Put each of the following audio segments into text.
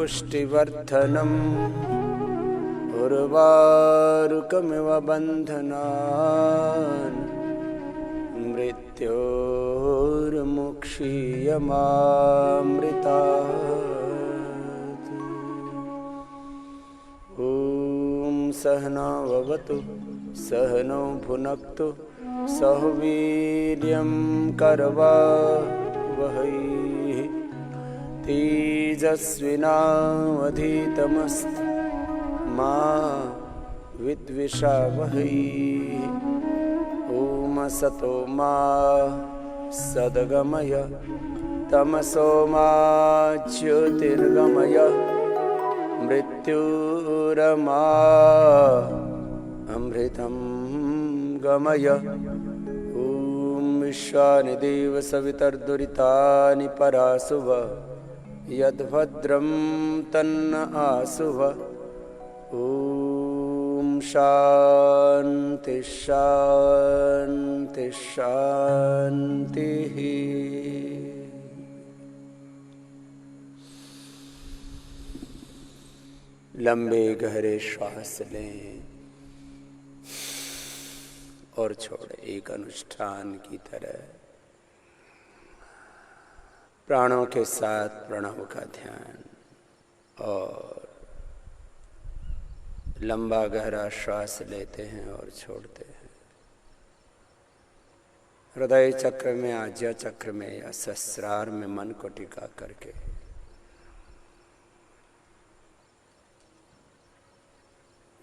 पुष्टिवर्धनम् उर्वारुकमिव बन्धनान् मृत्योर्मुक्षीयमामृतात्। ॐ सहना भवतु सहनौ भुनक्तु सह वीर्यं करवावहै तेजस्विनावधीतमस्तु मा विद्विषावहै। ॐ असतो मा सद्गमय तमसो मा ज्योतिर्गमय मृत्युरमा अमृतं गमय। ॐ विश्वानि देव सवितर्दुरितानि परासुव यद्भद्रं तन्न आसुव। ॐ शान्ति शान्ति शान्तिः। लंबे गहरे श्वास लें और छोड़े। एक अनुष्ठान की तरह प्राणों के साथ प्रणव का ध्यान और लंबा गहरा श्वास लेते हैं और छोड़ते हैं। हृदय चक्र में, आज्ञा चक्र में या सहस्रार में मन को टिका करके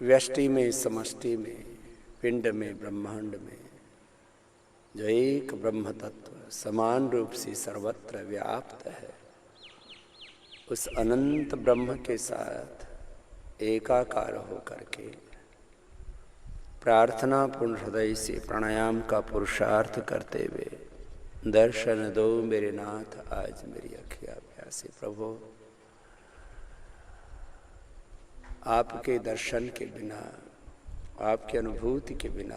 व्यष्टि में, समष्टि में, पिंड में, ब्रह्मांड में जो एक ब्रह्म तत्व समान रूप से सर्वत्र व्याप्त है, उस अनंत ब्रह्म के साथ एकाकार होकर के प्रार्थना पूर्ण हृदय से प्राणायाम का पुरुषार्थ करते हुए दर्शन दो मेरे नाथ आज मेरी अखियाँ प्यासी। प्रभु आपके दर्शन के बिना, आपकी अनुभूति के बिना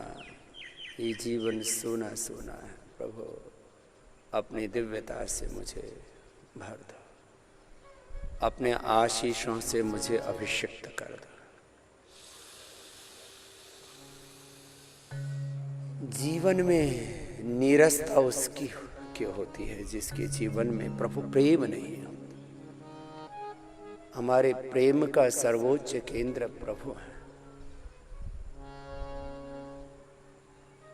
ये जीवन सूना सूना है। प्रभु अपनी दिव्यता से मुझे भर दो, अपने आशीषों से मुझे अभिषिक्त कर दो। जीवन में नीरसता उसकी क्यों होती है जिसके जीवन में प्रभु प्रेम नहीं है। हमारे प्रेम का सर्वोच्च केंद्र प्रभु है।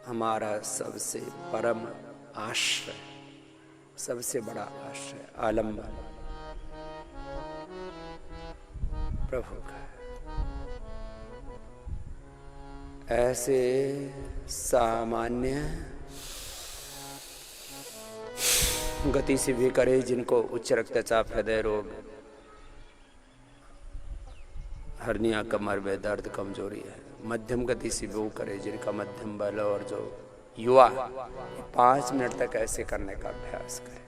हमारा सबसे परम आश्रय, सबसे बड़ा आश्रय, आलंबन प्रभु का। ऐसे सामान्य गति से भी करे जिनको उच्च रक्तचाप, हृदय रोग, हर्निया, कमर में दर्द, कमजोरी है। मध्यम गति से वो करे जिनका मध्यम बल, और जो युवा 5 मिनट तक ऐसे करने का अभ्यास करे।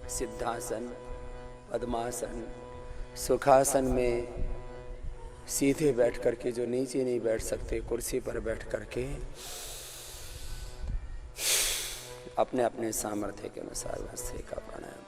सिद्धासन, पद्मासन, सुखासन में सीधे बैठ करके, जो नीचे नहीं बैठ सकते कुर्सी पर बैठ करके अपने अपने सामर्थ्य के अनुसार भस्त्रिका प्राणायाम।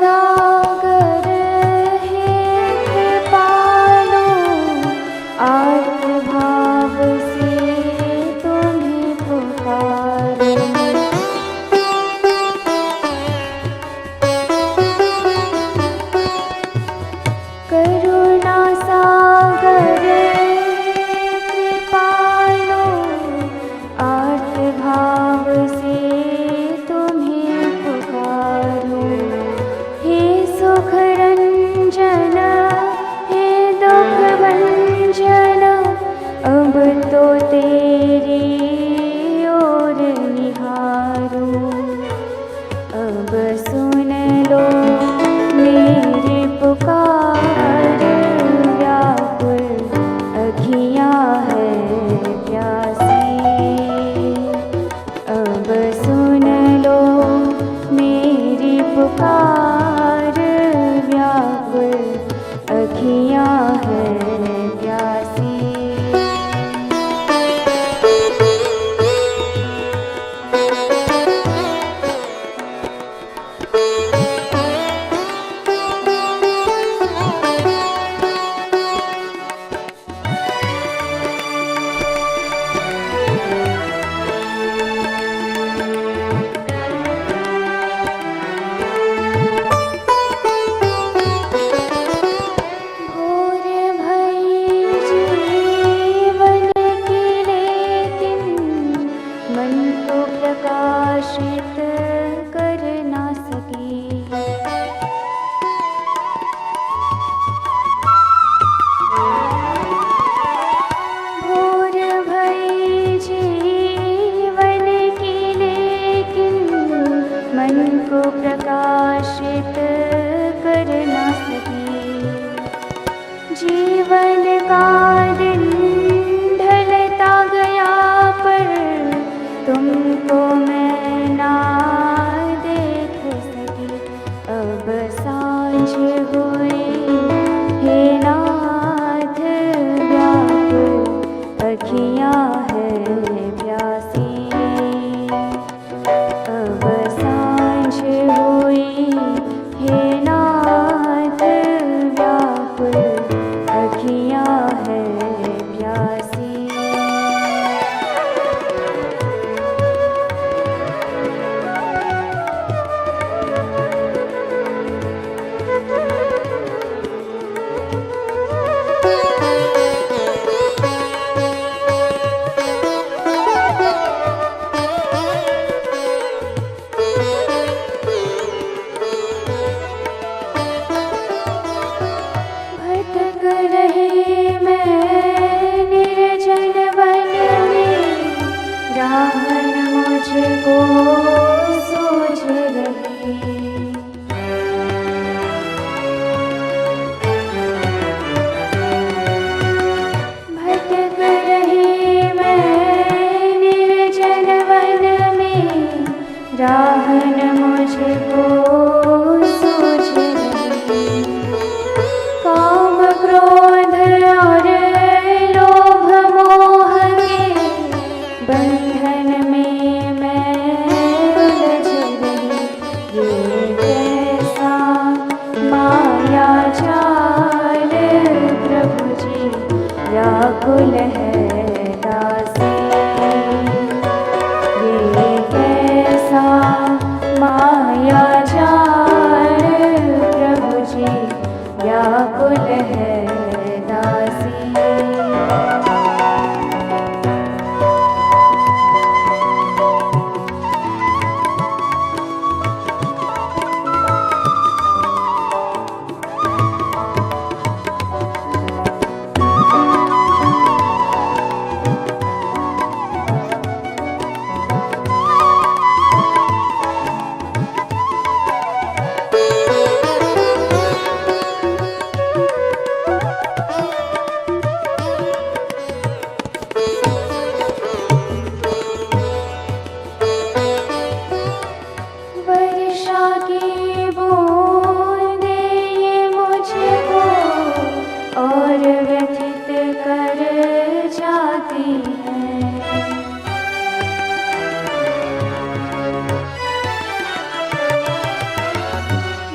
सागर हे कृपालु, आर्त भाव से तुम्हें पुकारो। करुणा सागर कृपालु, आर्त भाव से तुम्हें पुकारो। हे सुख रंजन हे दुख भंजन, अब तो तेरी ओर निहारो। अब सुन लो मेरी पुकार, व्याकुल अखियाँ है प्यासी। अब सुन लो मेरी पुकार, व्याकुल अखियाँ है प्यासी। भोर भई जीवन की, लेकिन मन को प्रकाशित कर ना सकी। भोर भई जीवन की, लेकिन मन को प्रकाशित कर ना सकी। जीवन का दिन ढलता गया, पर तुमको मैं ना देख सकी। अब सांझ हुई हे नाथ, व्याकुल अखियाँ है प्यासी। अब सांझ हुई हे नाथ, व्याकुल अखियाँ है प्यासी। भटक रही मैं निर्जन वन में, राह न मुझको सूझ रही। भटक रही मैं निर्जन वन में, राह न मुझको सूझ रही। काम क्रोध और लोभ मोह के बंधन में मैं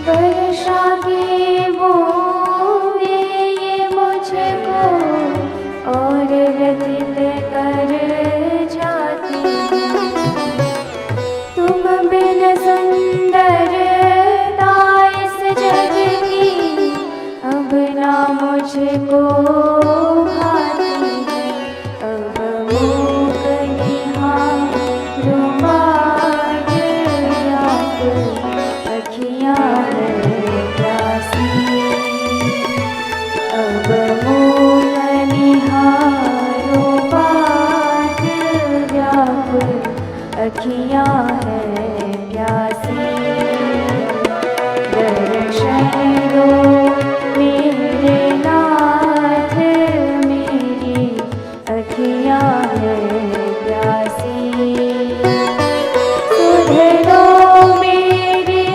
वर्षा की बूंदें ये मुझको और व्यथित कर जाती हैं। तुम बिन सुंदरता इस जग की अब ना मुझको भाती है। अब मूक निहारूं बाट व्याकुल अखियाँ हैं प्यासी। अब मूक निहारूं बाट व्याकुल अखियाँ हैं प्यासी। दर्शन दो मेरे नाथ मेरी अखियाँ हैं प्यासी। सुध दो मेरी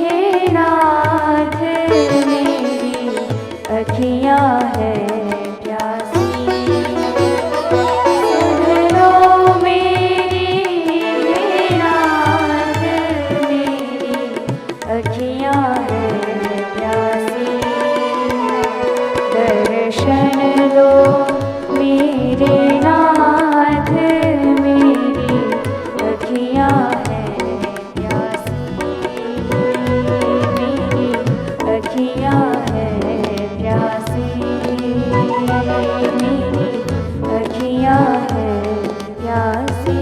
हे नाथ मेरी अखियाँ हैं प्यासी। सुध दो मेरी हे नाथ मेरी अखियाँ हैं प्यासी। दर्शन दो मेरे नाथ मेरी अखियाँ हैं प्यासी। मेरी अखियाँ हैं प्यासी। मेरी अखियाँ हैं प्यासी।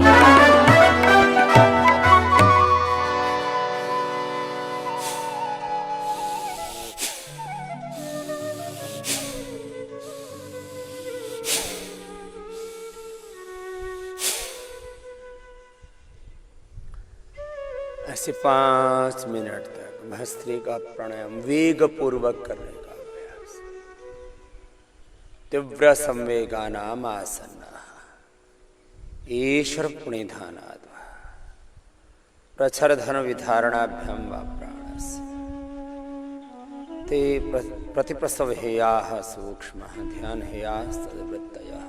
ऐसे 5 मिनट तक भस्त्रिका प्राणायाम वेग पूर्वक करने का अभ्यास। तीव्र संवेगानाम आसन्ना ईश्वर पुणिधानाद प्रचरधन विधारणाभ्याम वा प्राणस्य ते प्रतिप्रसव हेयाः सूक्ष्म ध्यान हेयास्तद्वृत्तयः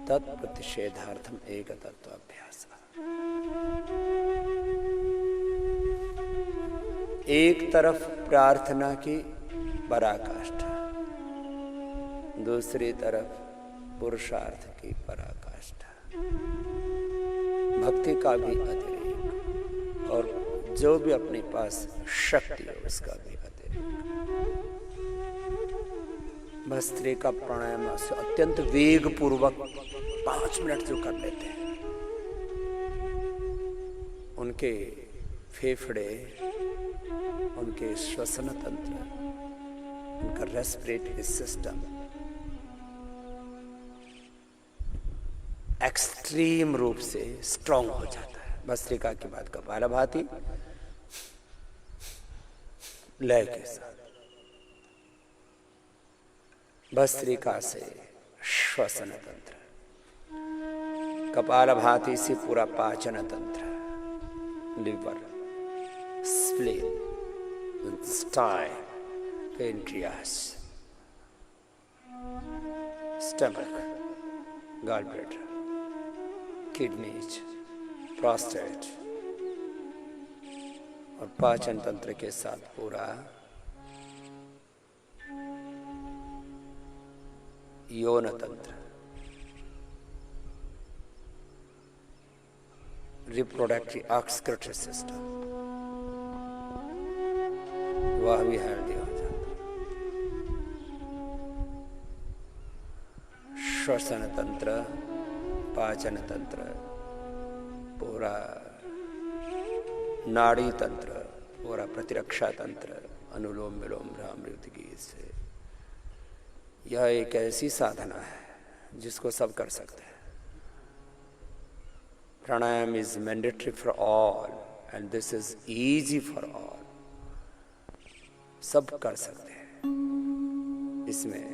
तत्प्रतिषेधार्थम एक तत्वाभ्यास। एक तरफ प्रार्थना की पराकाष्ठा, दूसरी तरफ पुरुषार्थ की पराकाष्ठा, भक्ति का भी अतिरेक और जो भी अपने पास शक्ति है उसका भी अतिरेक। भस्त्रिका प्राणायाम से अत्यंत वेग पूर्वक 5 मिनट जो कर लेते हैं, उनके फेफड़े, उनके श्वसन तंत्र, उनका रेस्पिरेटरी सिस्टम एक्सट्रीम रूप से स्ट्रांग हो जाता है। भस्त्रिका के बाद कपालभाति लय के साथ, भस्त्रिका से श्वसन तंत्र, कपालभाति से पूरा पाचन तंत्र, liver, spleen, style, pancreas, stomach, gallbladder, kidneys, prostate और पाचन तंत्र के साथ पूरा यौन तंत्र, रिप्रोडक्टिव एक्सक्रीटरी सिस्टम, वह भी हेल्दी हो जाता। श्वसन तंत्र, पाचन तंत्र, पूरा नाड़ी तंत्र, पूरा प्रतिरक्षा तंत्र, अनुलोम विलोम भ्रामृत गीत से। यह एक ऐसी साधना है जिसको सब कर सकते हैं। Pranayama is mandatory for all and this is easy for all. सब कर सकते हैं, इसमें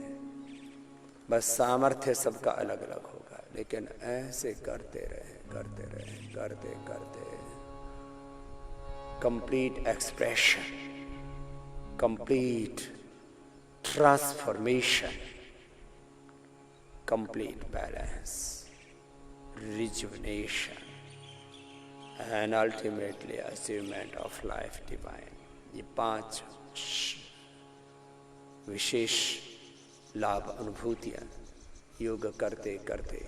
बस सामर्थ्य सबका अलग अलग होगा, लेकिन ऐसे करते रहे करते रहे करते करते complete expression, complete transformation, complete balance, rejuvenation, and ultimately achievement of life divine ये 5 विशेष लाभ अनुभूतियां योग करते करते,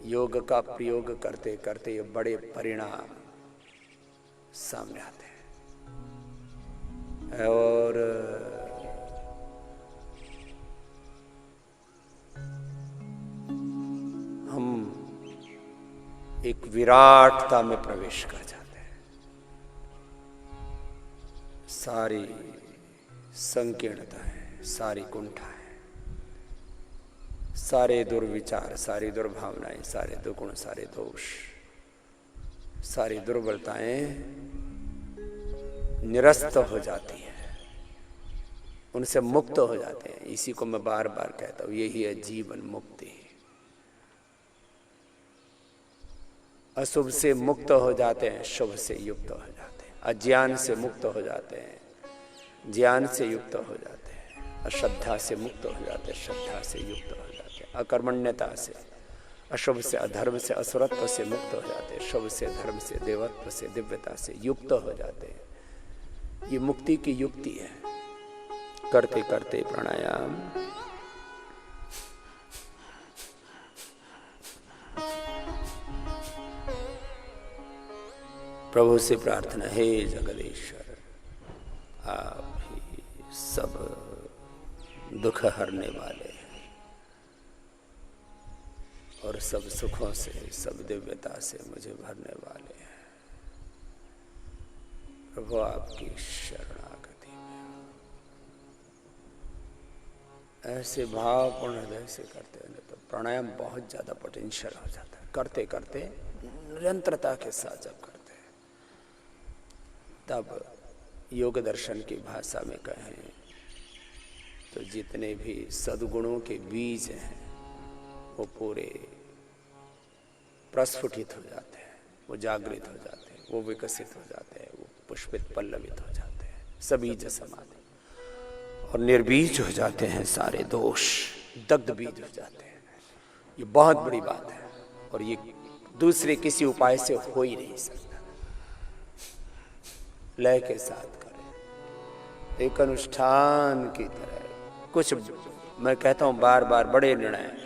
योग का प्रयोग करते करते ये बड़े परिणाम सामने आते हैं। और हम एक विराटता में प्रवेश कर जाते हैं। सारी संकीर्णता है, सारी कुंठा है, सारे दुर्विचार, सारी दुर्भावनाएं, सारे दुर्गुण, सारे दोष, सारी दुर्बलताएं निरस्त हो जाती है, उनसे मुक्त हो जाते हैं। इसी को मैं बार बार कहता हूं, यही है जीवन मुक्ति। अशुभ से मुक्त हो जाते हैं, शुभ से युक्त हो जाते हैं, अज्ञान से मुक्त हो जाते हैं, ज्ञान से युक्त हो जाते हैं, अश्रद्धा से मुक्त हो जाते हैं, श्रद्धा से युक्त हो जाते हैं, अकर्मण्यता से, अशुभ से, अधर्म से, असुरत्व से मुक्त हो जाते हैं, शुभ से, धर्म से, देवत्व से, दिव्यता से युक्त हो जाते हैं। ये मुक्ति की युक्ति है। करते करते प्राणायाम, प्रभु से प्रार्थना, हे जगदीश्वर, आप ही सब दुख हरने वाले हैं और सब सुखों से, सब दिव्यता से मुझे भरने वाले हैं। प्रभु आपकी शरणागति में ऐसे भावपूर्ण हृदय से करते हैं तो प्राणायाम बहुत ज्यादा पोटेंशियल हो जाता है। करते करते निरंतरता के साथ जब करते हैं, तब योग दर्शन की भाषा में कहें तो जितने भी सद्गुणों के बीज हैं वो पूरे प्रस्फुटित हो जाते हैं, वो जागृत हो जाते हैं, वो विकसित हो जाते हैं, वो पुष्पित पल्लवित हो जाते हैं, सबीज समाधि, और निर्बीज हो जाते हैं सारे दोष, दग्ध बीज हो जाते हैं। ये बहुत बड़ी बात है और ये दूसरे किसी उपाय से हो ही नहीं सकता। लय के साथ करें, एक अनुष्ठान की तरह। कुछ मैं कहता हूं बार बार, बड़े निर्णय,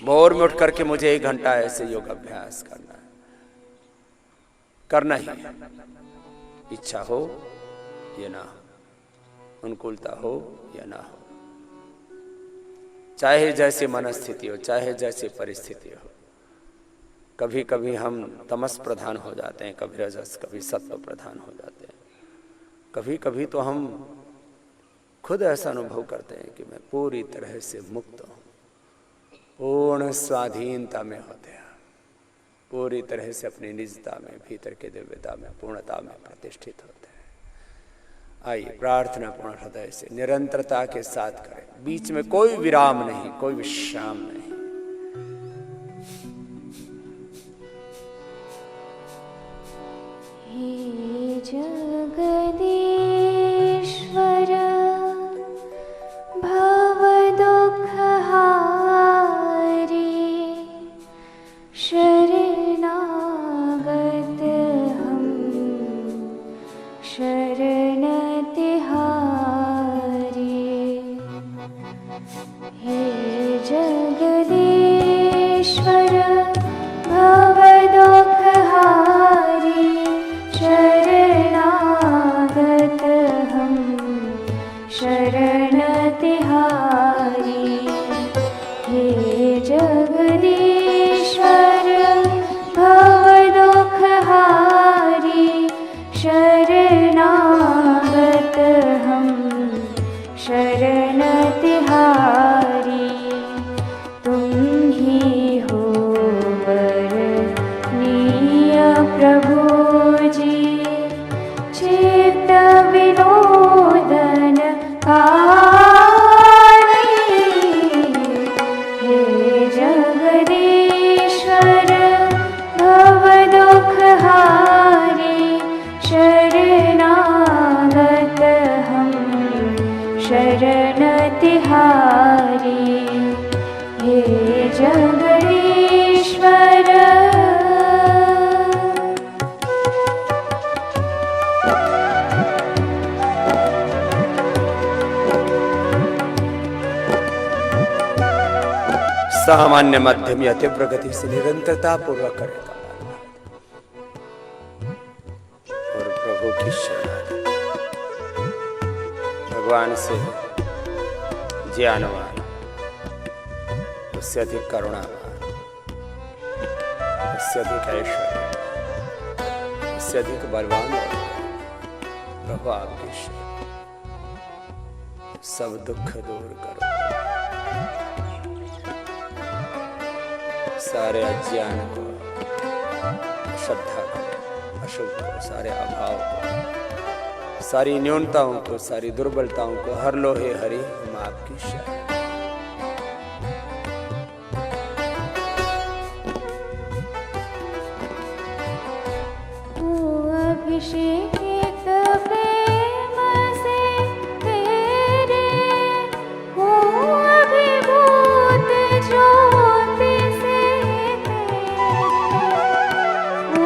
भोर में उठ करके मुझे 1 घंटा ऐसे योग अभ्यास करना है, करना ही है। इच्छा हो या ना हो, अनुकूलता हो या ना हो, चाहे जैसी मनस्थिति हो, चाहे जैसी परिस्थिति हो। कभी कभी हम तमस प्रधान हो जाते हैं, कभी रजस, कभी सत्व प्रधान हो जाते हैं। कभी कभी तो हम खुद ऐसा अनुभव करते हैं कि मैं पूरी तरह से मुक्त हूं, पूर्ण स्वाधीनता में होते हैं, पूरी तरह से अपनी निजता में, भीतर के दिव्यता में, पूर्णता में प्रतिष्ठित होते हैं। आइए प्रार्थना पूर्ण हृदय से निरंतरता के साथ करें, बीच में कोई विराम नहीं, कोई विश्राम नहीं। हे जगदीश्वर भव दुःखहारी, शरणागत हम शरण तिहारी। हे जगदीश्वर भव दुःखहारी, शरणागत हम शरण तिहारी। हे जगदीश्वर भव दुःखहारी, शरणागत हम शरण तिहारी। तुम ही हो वरनीय प्रभु जी, चित्त विनोदन कारी। हे जगदीश्वर भव दुःखहारी, शरणागत हम शरण तिहारी। हे जगदीश्वर सामान्य मध्यम या तीव्र गति से निरंतरता पूर्वक करे और प्रभु की शरण, भगवान से ज्ञानवान, उससे अधिक करुणावान, उससे अधिक ऐश्वर्य, उससे अधिक बलवान प्रभु आपकी शरण। सब दुख दूर करो, सारे अज्ञान को, श्रद्धा को, अशुभ को, सारे अभाव को, सारी न्यूनताओं को, सारी दुर्बलताओं को हर लो हे हरि, हम आपकी शरण। अभिषेक प्रेम से तेरे हो, अभिभूत ज्योति से तेरे हो,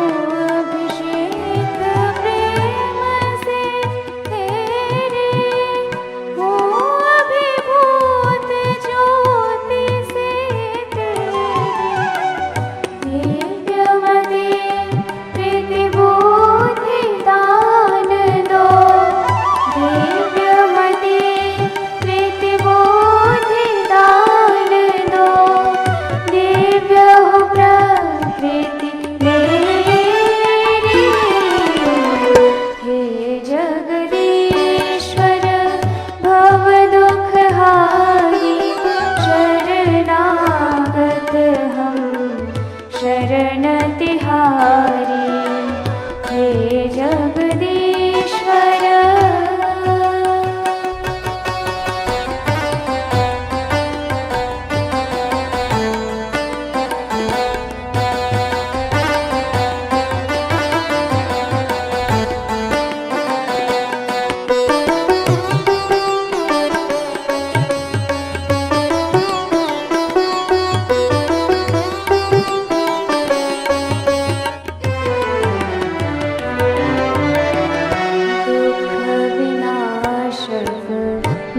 अभिषेक प्रेम से तेरे हो, अभिभूत ज्योति से तेरे दिव्यमते प्रीतिबुद्धि दान दो, दिव्यमते प्रीतिबुद्धि दान दो, दिव्य हो प्रकृति मेरी, हे जगदीश्वर भव दुख हारी, शरणागत हम शरण तिहारी, हे जगदीश्वर।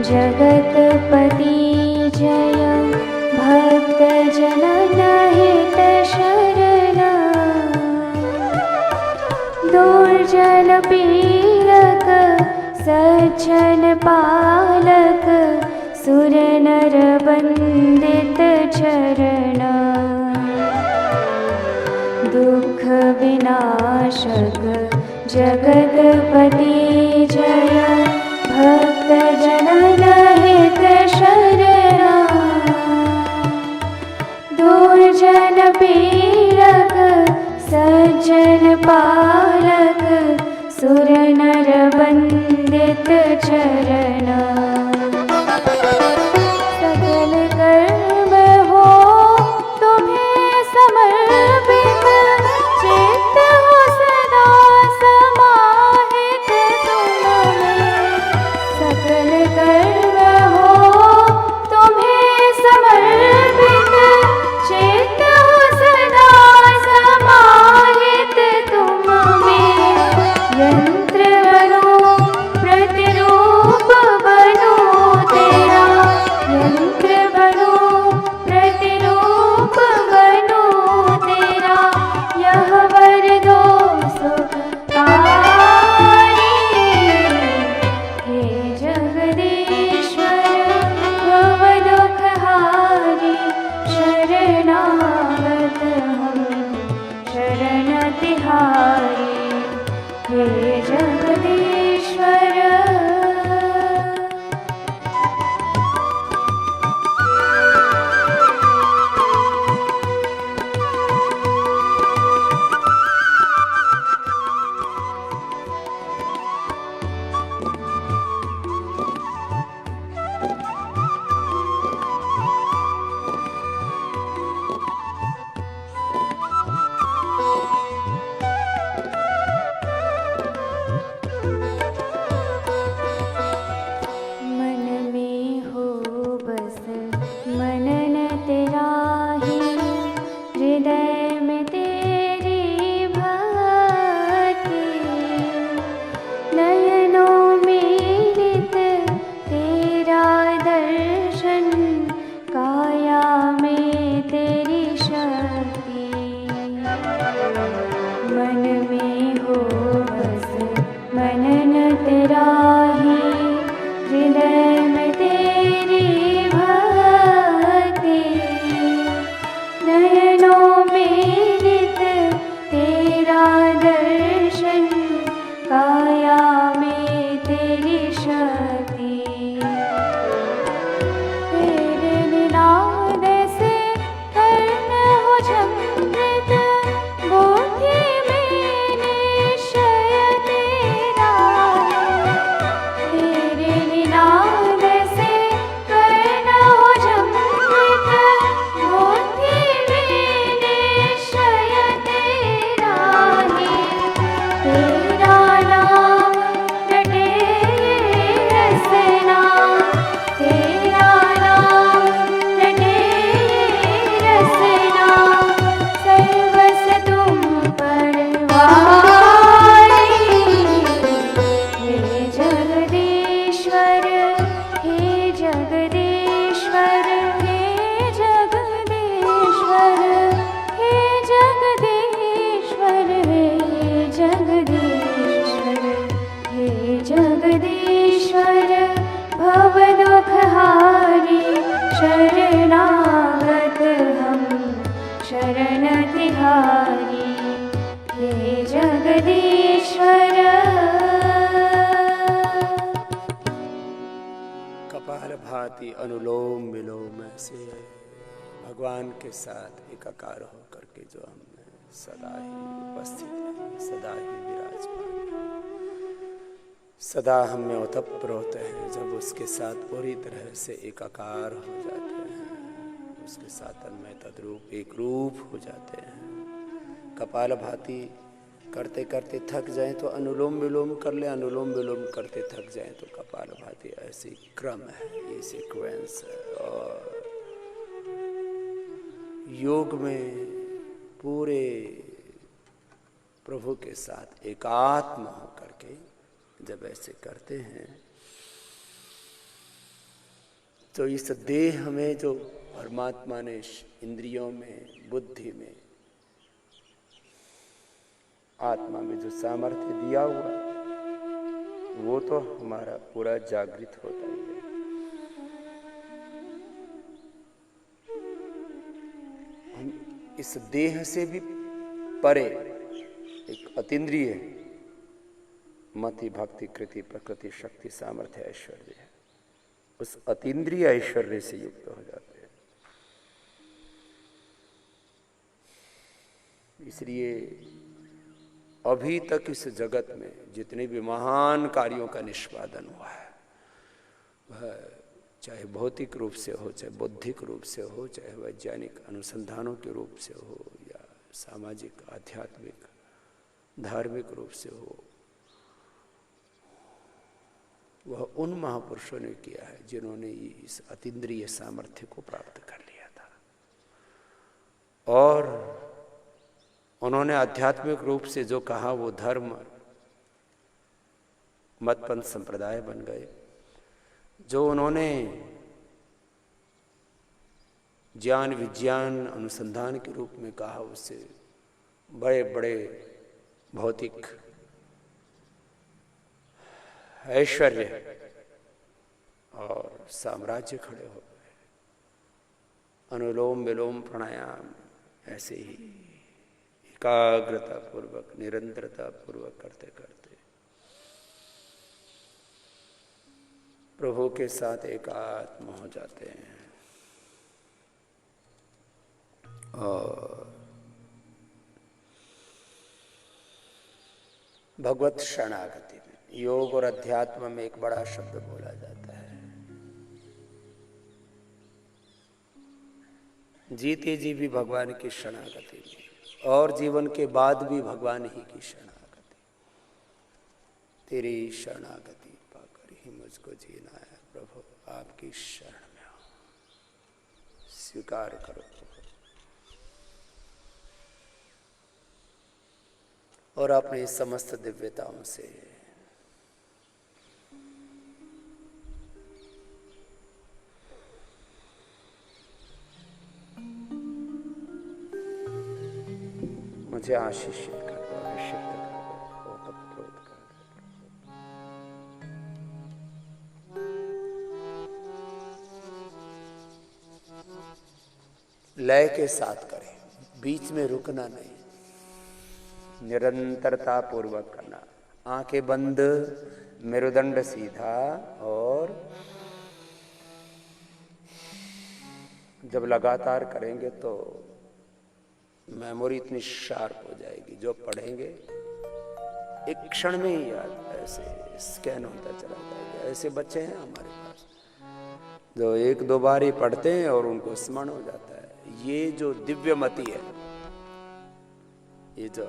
जगतपति जय, भक्त जनन हित शरण, दुर्जन पीड़क सज्जन पालक, सुर नर वंदित चरण, दुख विनाशक जगतपति जय, भक्त जनन हित शरण, दुर्जन पीड़क सज्जन पालक, सुर नर वंदित चरण, सकल कर्म हो तुम्हें समर्पित, चित्त हो सदा समाहित तुम्हें, सकल कर्म हो तुम्हें समर्पित, चित्त हो सदा समाहित तुम्हें, यंत्र बनो प्रतिरूप बनो तेरा, बिहारी हे जगदीश्वर। कपाल भाती अनुलोम विलोम से भगवान के साथ एकाकार होकर के जो हम सदा ही उपस्थित हैं, सदा ही विराजमान, सदा हम में ओतप्रोत होते हैं। जब उसके साथ पूरी तरह से एकाकार हो जाते हैं, उसके साथ तन्मय तद्रूप एक रूप हो जाते हैं। कपाल भाती करते करते थक जाएं तो अनुलोम विलोम कर ले, अनुलोम विलोम करते थक जाएं तो कपाल भाती। ऐसी क्रम है, ये सीक्वेंस है। और योग में पूरे प्रभु के साथ एकात्म होकर के जब ऐसे करते हैं तो इस देह में जो परमात्मा ने इंद्रियों में, बुद्धि में, आत्मा में जो सामर्थ्य दिया हुआ वो तो हमारा पूरा जागृत होता ही है। हम इस देह से भी परे एक अतीन्द्रिय मति, भक्ति, कृति, प्रकृति, शक्ति, सामर्थ्य, ऐश्वर्य है। उस अतीन्द्रिय ऐश्वर्य से युक्त हो जाते हैं। इसलिए अभी तक इस जगत में जितने भी महान कार्यों का निष्पादन हुआ है, वह चाहे भौतिक रूप से हो, चाहे बौद्धिक रूप से हो, चाहे वैज्ञानिक अनुसंधानों के रूप से हो, या सामाजिक, आध्यात्मिक, धार्मिक रूप से हो, वह उन महापुरुषों ने किया है जिन्होंने इस अतीन्द्रिय सामर्थ्य को प्राप्त कर लिया था। और उन्होंने आध्यात्मिक रूप से जो कहा वो धर्म, मतपंथ, संप्रदाय बन गए। जो उन्होंने ज्ञान, विज्ञान, अनुसंधान के रूप में कहा, उससे बड़े बड़े भौतिक ऐश्वर्य और साम्राज्य खड़े हो गए। अनुलोम विलोम प्राणायाम ऐसे ही एकाग्रता पूर्वक, निरंतरता पूर्वक करते करते प्रभु के साथ एकात्म हो जाते हैं। और भगवत शरणागति में, योग और अध्यात्म में एक बड़ा शब्द बोला जाता है, जीते जी भी भगवान की शरणागति में और जीवन के बाद भी भगवान ही की शरणागति। तेरी शरणागति पाकर ही मुझको जीना है प्रभु, आपकी शरण में हो, स्वीकार करो प्रभु। और अपनी समस्त दिव्यताओं से मुझे आशीषित कर दो, अभिषिक्त कर दो, ओतप्रोत कर दो। लय के साथ करें, बीच में रुकना नहीं, निरंतरता पूर्वक करना। आंखें बंद, मेरुदंड सीधा, और जब लगातार करेंगे तो मेमोरी इतनी शार्प हो जाएगी, जो पढ़ेंगे एक क्षण में ही याद ऐसे स्कैन होता चला जाएगा। ऐसे बच्चे हैं हमारे पास जो एक दो बार ही पढ़ते हैं और उनको स्मरण हो जाता है। ये जो दिव्यमति है, ये जो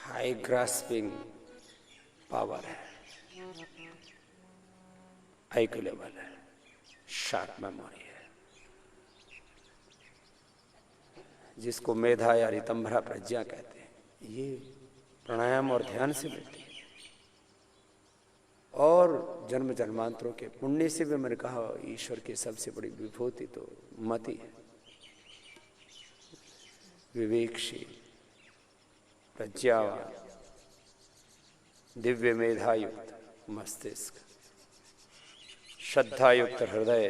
हाई ग्रास्पिंग पावर है, IQ लेवल है, शार्प मेमोरी है, जिसको मेधा या रितंभरा प्रज्ञा कहते हैं, ये प्राणायाम और ध्यान से मिलती है। और जन्म जन्मांतरों के पुण्य से भी, मैंने कहा, ईश्वर की सबसे बड़ी विभूति तो मति है, विवेकशील, प्रज्ञावान, दिव्य मेधायुक्त मस्तिष्क, श्रद्धायुक्त हृदय,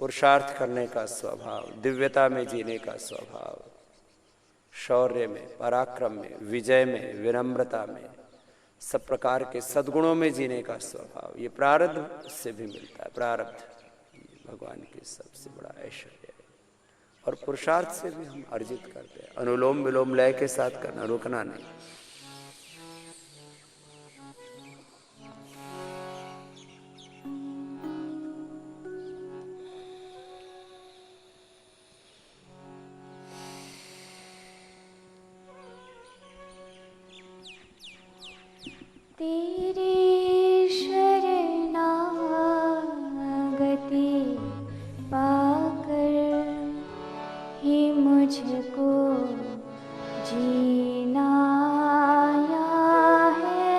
पुरुषार्थ करने का स्वभाव, दिव्यता में जीने का स्वभाव, शौर्य में, पराक्रम में, विजय में, विनम्रता में, सब प्रकार के सद्गुणों में जीने का स्वभाव, ये प्रारब्ध से भी मिलता है। प्रारब्ध भगवान की सबसे बड़ा ऐश्वर्य है और पुरुषार्थ से भी हम अर्जित करते हैं। अनुलोम विलोम लय के साथ करना, रुकना नहीं। तेरी शरणागति पाकर ही मुझको जीना आया है।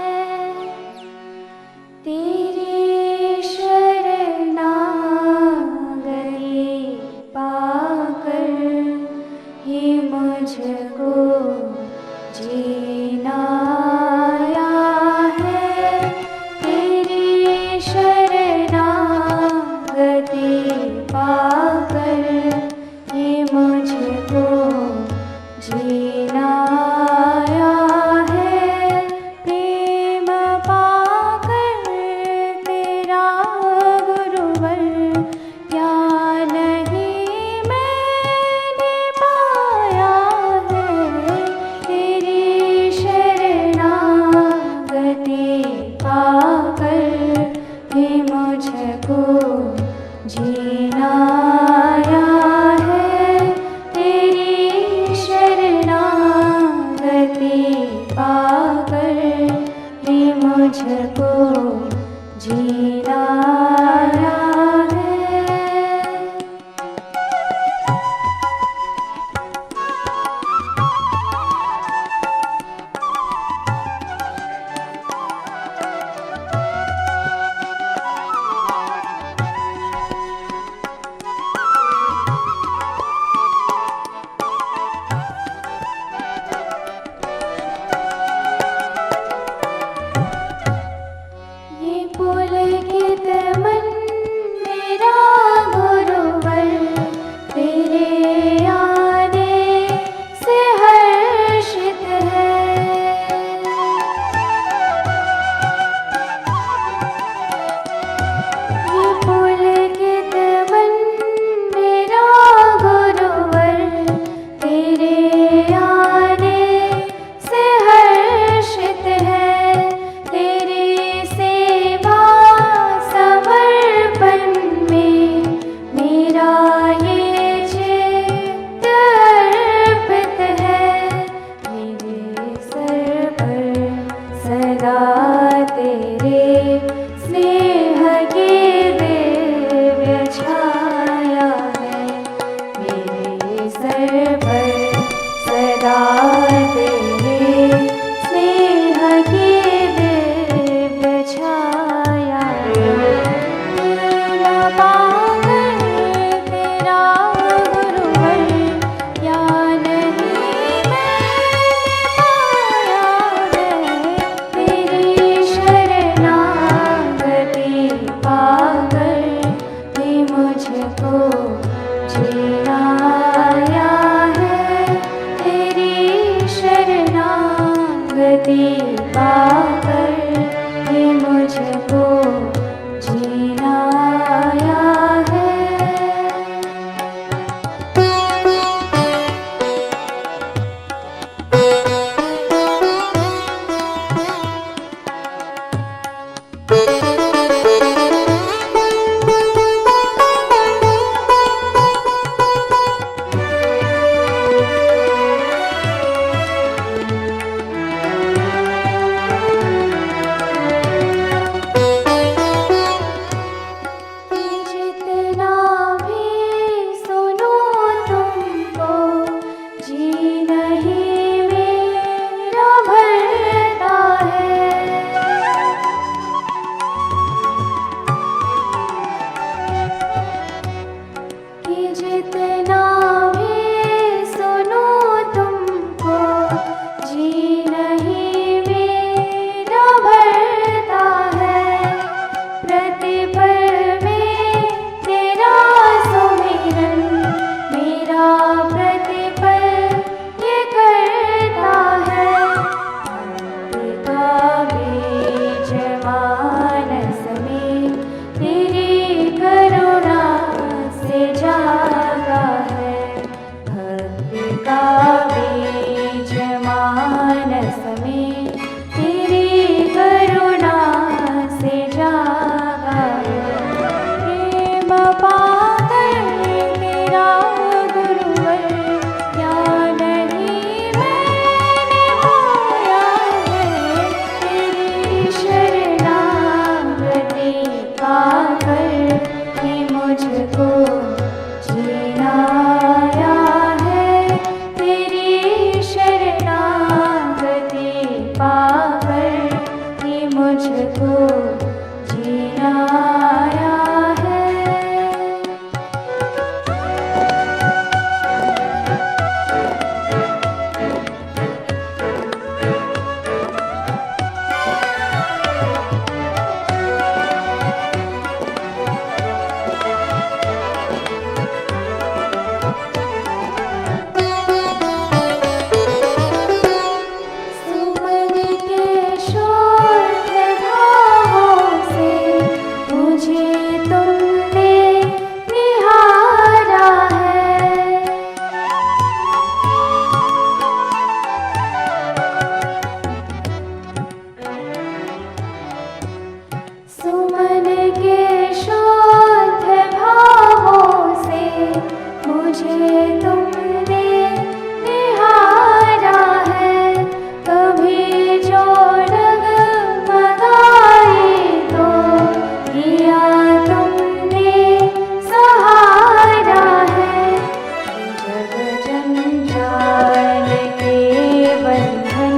तेरी शरणागति पाकर ही मुझको जीना ये बोल के मुझको जीना आया है। सुमन के शोध भावों से मुझे तुमने निहारा है। सुमन के शोध भावों से मुझे तुमने निहारा है। कभी जो डगमगाए तो दिया तुमने सहारा है। जग जंजाल के बंधन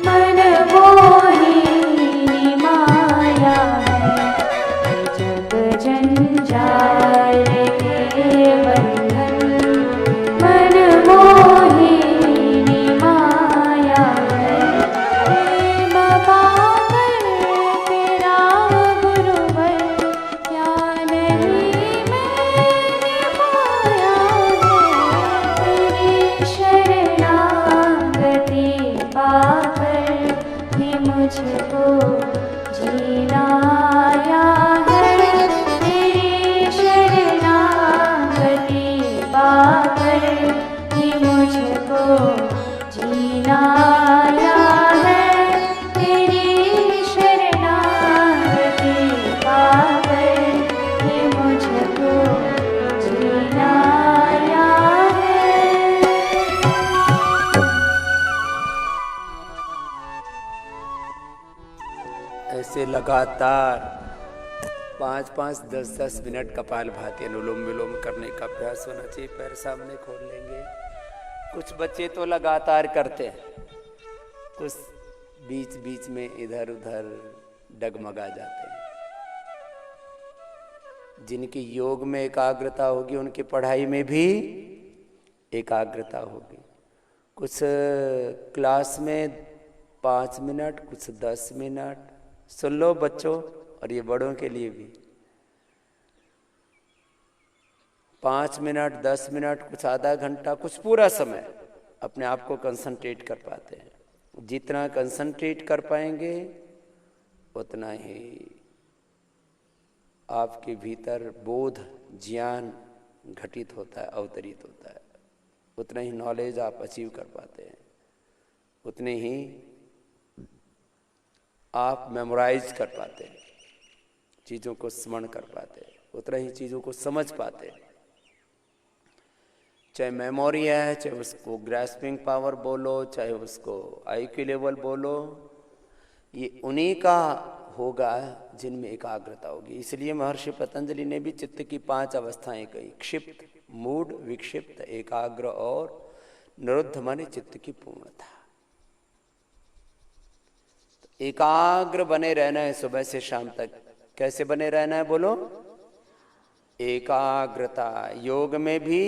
मन मोहिनी माया है। जग जंजाल के बंधन मन मोहिनी माया है। प्रेम पाकर तेरा गुरुवर क्या नहीं मैंने पाया है। तेरी शरणागति पाकर ही मुझको जीना आया है। तेरी शरणागति पाकर ही मुझको जीना आया है। तेरी शरणागति पाकर ही मुझको जीना आया है। ऐसे लगातार 5-5, 10-10 मिनट कपालभाति अनुलोम विलोम करने का अभ्यास होना चाहिए। पैर सामने खोल लेंगे। कुछ बच्चे तो लगातार करते हैं, कुछ बीच बीच में इधर उधर डगमगा जाते हैं। जिनकी योग में एकाग्रता होगी उनकी पढ़ाई में भी एकाग्रता होगी। कुछ क्लास में 5 मिनट, कुछ 10 मिनट। सुन लो बच्चों, और ये बड़ों के लिए भी। 5 मिनट, 10 मिनट, कुछ आधा घंटा, कुछ पूरा समय अपने आप को कंसंट्रेट कर पाते हैं। जितना कंसंट्रेट कर पाएंगे उतना ही आपके भीतर बोध, ज्ञान घटित होता है, अवतरित होता है। उतना ही नॉलेज आप अचीव कर पाते हैं, उतने ही आप मेमोराइज कर पाते हैं, चीज़ों को स्मरण कर पाते हैं, उतना ही चीज़ों को समझ पाते हैं। चाहे मेमोरी है, चाहे उसको ग्रास्पिंग पावर बोलो, चाहे उसको आईक्यू लेवल बोलो, ये उन्हीं का होगा जिनमें एकाग्रता होगी। इसलिए महर्षि पतंजलि ने भी चित्त की 5 अवस्थाएं कही: क्षिप्त, मूढ़, विक्षिप्त, एकाग्र और निरुद्ध माने चित्त की पूर्णता। एकाग्र बने रहना है सुबह से शाम तक। कैसे बने रहना है बोलो? एकाग्रता। योग में भी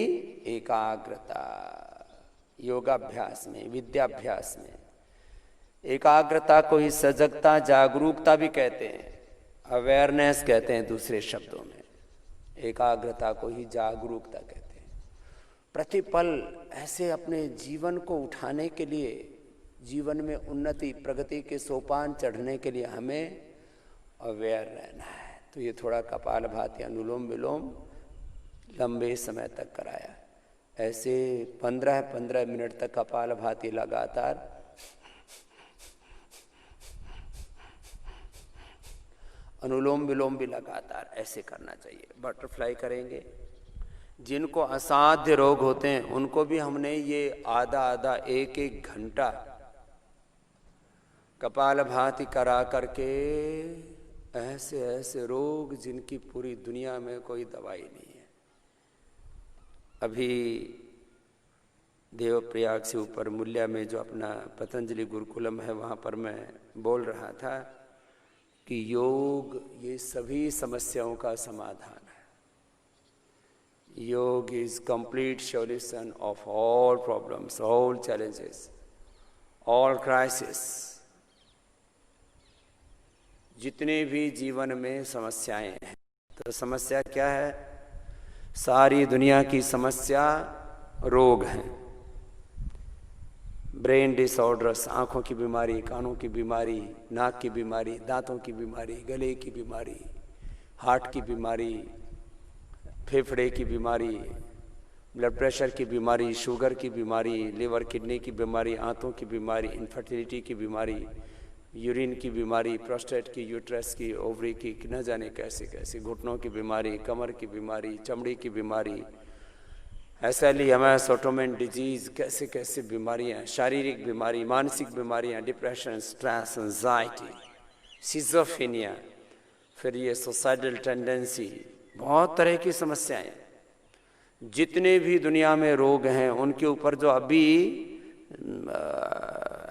एकाग्रता, योगाभ्यास में, विद्याभ्यास में। एकाग्रता को ही सजगता, जागरूकता भी कहते हैं, अवेयरनेस कहते हैं दूसरे शब्दों में। एकाग्रता को ही जागरूकता कहते हैं। प्रतिपल ऐसे अपने जीवन को उठाने के लिए, जीवन में उन्नति प्रगति के सोपान चढ़ने के लिए हमें अवेयर रहना है। तो ये थोड़ा कपालभाति, अनुलोम विलोम लंबे समय तक कराया। ऐसे 15-15 मिनट तक कपालभाति लगातार अनुलोम विलोम भी लगातार ऐसे करना चाहिए। बटरफ्लाई करेंगे। जिनको असाध्य रोग होते हैं उनको भी हमने ये आधा 1-1 घंटा कपालभाति करा करके, ऐसे ऐसे रोग जिनकी पूरी दुनिया में कोई दवाई नहीं है। अभी देवप्रयाग से ऊपर मुल्या में जो अपना पतंजलि गुरुकुलम है, वहाँ पर मैं बोल रहा था कि योग ये सभी समस्याओं का समाधान है। योग is complete solution of all problems, all challenges, all crisis. जितने भी जीवन में समस्याएं हैं, तो समस्या क्या है? सारी दुनिया की समस्या रोग हैं। ब्रेन डिसऑर्डर्स, आँखों की बीमारी, कानों की बीमारी, नाक की बीमारी, दांतों की बीमारी, गले की बीमारी, हार्ट की बीमारी, फेफड़े की बीमारी, ब्लड प्रेशर की बीमारी, शुगर की बीमारी, लिवर किडनी की बीमारी, आंतों की बीमारी, इनफर्टिलिटी की बीमारी, यूरिन की बीमारी, प्रोस्टेट की, यूट्रस की, ओवरी की, न जाने कैसे कैसे, घुटनों की बीमारी, कमर की बीमारी, चमड़ी की बीमारी, SLEMS, ऑटोमेन डिजीज, कैसे कैसे बीमारियां, शारीरिक बीमारी, मानसिक बीमारियां, डिप्रेशन, स्ट्रेस, एंजाइटी, सिजोफ्रेनिया, फिर ये सुसाइडल टेंडेंसी, बहुत तरह की समस्याएं। जितने भी दुनिया में रोग हैं उनके ऊपर जो अभी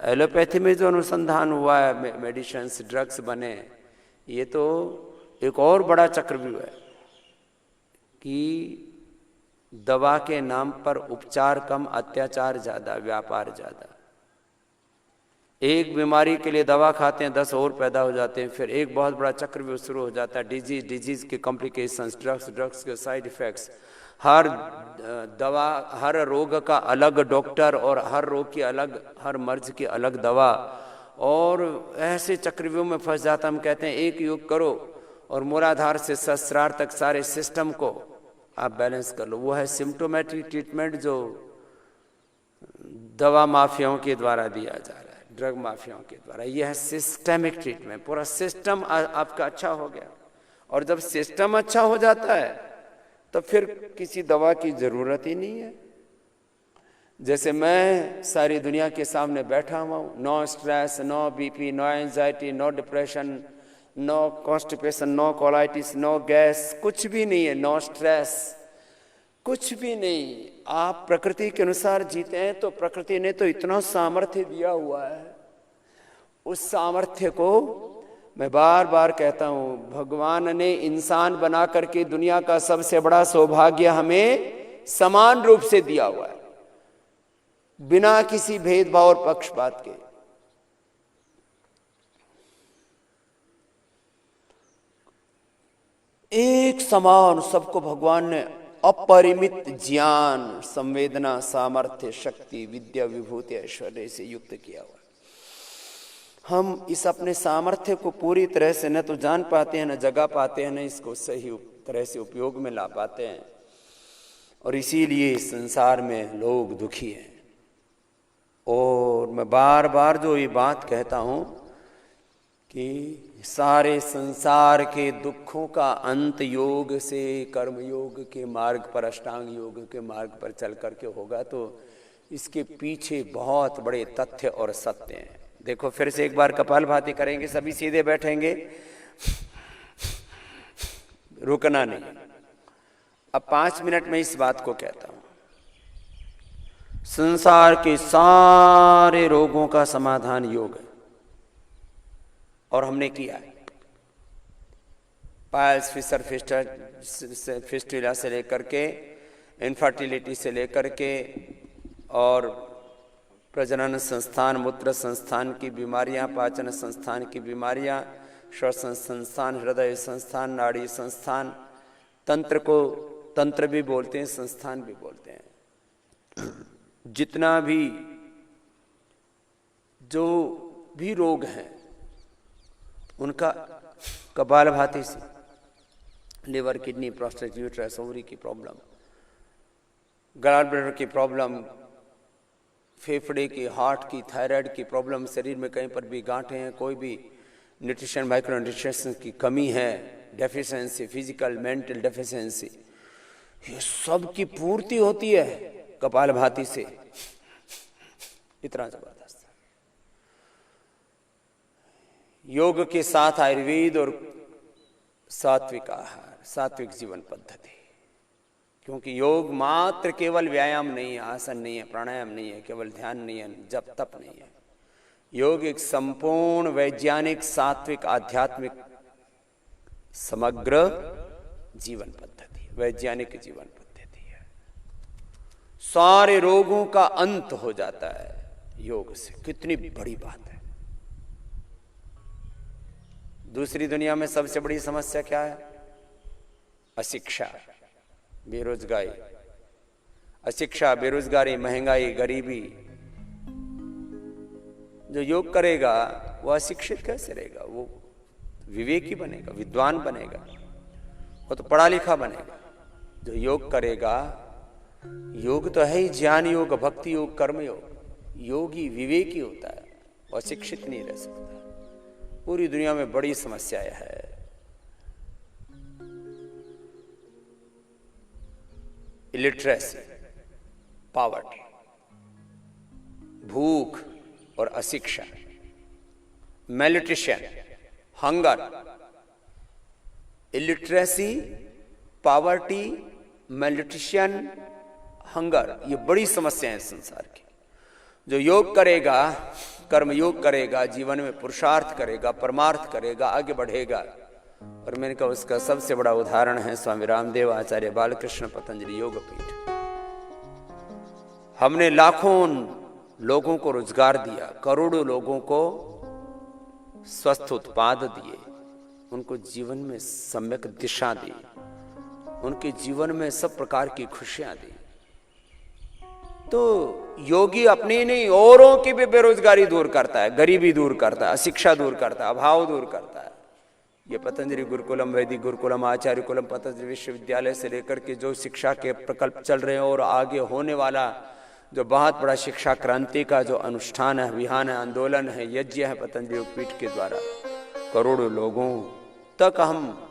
एलोपैथी में जो अनुसंधान हुआ है, मेडिसिन्स, ड्रग्स बने, ये तो एक और बड़ा चक्रव्यूह है कि दवा के नाम पर उपचार कम, अत्याचार ज्यादा, व्यापार ज्यादा। एक बीमारी के लिए दवा खाते हैं, 10 और पैदा हो जाते हैं, फिर एक बहुत बड़ा चक्रव्यूह शुरू हो जाता है। डिजीज के कॉम्प्लिकेशंस, ड्रग्स के साइड इफेक्ट्स, हर दवा, हर रोग का अलग डॉक्टर और हर रोग की अलग, हर मर्ज की अलग दवा, और ऐसे चक्रव्यूह में फंस जाता। हम कहते हैं एक योग करो और मूलाधार से सहस्रार तक सारे सिस्टम को आप बैलेंस कर लो। वो है सिम्टोमेटिक ट्रीटमेंट जो दवा माफियाओं के द्वारा दिया जा रहा है, ड्रग माफियाओं के द्वारा। यह है सिस्टेमिक ट्रीटमेंट। पूरा सिस्टम आपका अच्छा हो गया, और जब सिस्टम अच्छा हो जाता है तो फिर किसी दवा की जरूरत ही नहीं है। जैसे मैं सारी दुनिया के सामने बैठा हुआ हूं, no stress, no BP, no anxiety, no depression, no constipation, no colitis, no gas, कुछ भी नहीं है, नो स्ट्रेस, कुछ भी नहीं। आप प्रकृति के अनुसार जीते हैं तो प्रकृति ने तो इतना सामर्थ्य दिया हुआ है। उस सामर्थ्य को मैं बार बार कहता हूं, भगवान ने इंसान बना करके दुनिया का सबसे बड़ा सौभाग्य हमें समान रूप से दिया हुआ है, बिना किसी भेदभाव और पक्षपात के। एक समान सबको भगवान ने अपरिमित ज्ञान, संवेदना, सामर्थ्य, शक्ति, विद्या, विभूति, ऐश्वर्य से युक्त किया हुआ। हम इस अपने सामर्थ्य को पूरी तरह से न तो जान पाते हैं, न जगा पाते हैं, न इसको सही तरह से उपयोग में ला पाते हैं, और इसीलिए इस संसार में लोग दुखी हैं। और मैं बार बार जो ये बात कहता हूं कि सारे संसार के दुखों का अंत योग से, कर्म योग के मार्ग पर, अष्टांग योग के मार्ग पर चल करके होगा। तो इसके पीछे बहुत बड़े तथ्य और सत्य हैं। देखो, फिर से एक बार कपालभाति करेंगे, सभी सीधे बैठेंगे, रुकना नहीं। अब 5 मिनट में इस बात को कहता हूं, संसार के सारे रोगों का समाधान योग है, और हमने किया है। पायल्स, फिशर फिस्टुला से लेकर के, इनफर्टिलिटी से लेकर के, और प्रजनन संस्थान, मूत्र संस्थान की बीमारियां, पाचन संस्थान की बीमारियां, श्वसन संस्थान, हृदय संस्थान, नाड़ी संस्थान, तंत्र को तंत्र भी बोलते हैं, संस्थान भी बोलते हैं। जितना भी जो भी रोग हैं उनका कपालभाति से, liver, kidney, prostate, uterus, ovary की प्रॉब्लम, गॉल ब्लैडर की प्रॉब्लम, फेफड़े की, हार्ट की, थायराइड की प्रॉब्लम, शरीर में कहीं पर भी गांठें हैं, कोई भी न्यूट्रिशन, माइक्रो न्यूट्रिशन की कमी है, डेफिशिएंसी, फिजिकल मेंटल डेफिशिएंसी, ये सब की पूर्ति होती है कपालभाति से। इतना जबरदस्त योग के साथ आयुर्वेद और सात्विक आहार, सात्विक जीवन पद्धति। क्योंकि योग मात्र केवल व्यायाम नहीं है, आसन नहीं है, प्राणायाम नहीं है, केवल ध्यान नहीं है, जप तप नहीं है। योग एक संपूर्ण वैज्ञानिक सात्विक आध्यात्मिक समग्र जीवन पद्धति, वैज्ञानिक जीवन पद्धति है। सारे रोगों का अंत हो जाता है योग से। कितनी बड़ी बात है। दूसरी दुनिया में सबसे बड़ी समस्या क्या है? अशिक्षा, बेरोजगारी। अशिक्षा, बेरोजगारी, महंगाई, गरीबी। जो योग करेगा वो अशिक्षित कैसे रहेगा? वो विवेकी बनेगा, विद्वान बनेगा, वो तो पढ़ा लिखा बनेगा। जो योग करेगा, योग तो है ही ज्ञान योग, भक्ति योग, कर्म योग। योगी विवेकी होता है, वो अशिक्षित नहीं रह सकता। पूरी दुनिया में बड़ी समस्या है। इलिटरेसी, पावर्टी, भूख और अशिक्षा, मेलिट्रिशन, हंगर। इलिटरेसी, पावर्टी, मेलिट्रिशन, हंगर, ये बड़ी समस्याएं हैं संसार की। जो योग करेगा, कर्म योग करेगा, जीवन में पुरुषार्थ करेगा, परमार्थ करेगा, आगे बढ़ेगा। और मैंने कहा उसका सबसे बड़ा उदाहरण है स्वामी रामदेव आचार्य बालकृष्ण पतंजलि योगपीठ। हमने लाखों लोगों को रोजगार दिया, करोड़ों लोगों को स्वस्थ उत्पाद दिए, उनको जीवन में सम्यक दिशा दी, उनके जीवन में सब प्रकार की खुशियां दी। तो योगी अपनी नहीं, औरों की भी बेरोजगारी दूर करता है, गरीबी दूर करता है, अशिक्षा दूर करता है, अभाव दूर करता है। ये पतंजलि गुरुकुलम, वैदिक गुरुकुलम, आचार्य कुलम, पतंजलि विश्वविद्यालय से लेकर के जो शिक्षा के प्रकल्प चल रहे हैं और आगे होने वाला जो बहुत बड़ा शिक्षा क्रांति का जो अनुष्ठान है, अभियान है, आंदोलन है, यज्ञ है पतंजलि योगपीठ के द्वारा, करोड़ों लोगों तक हम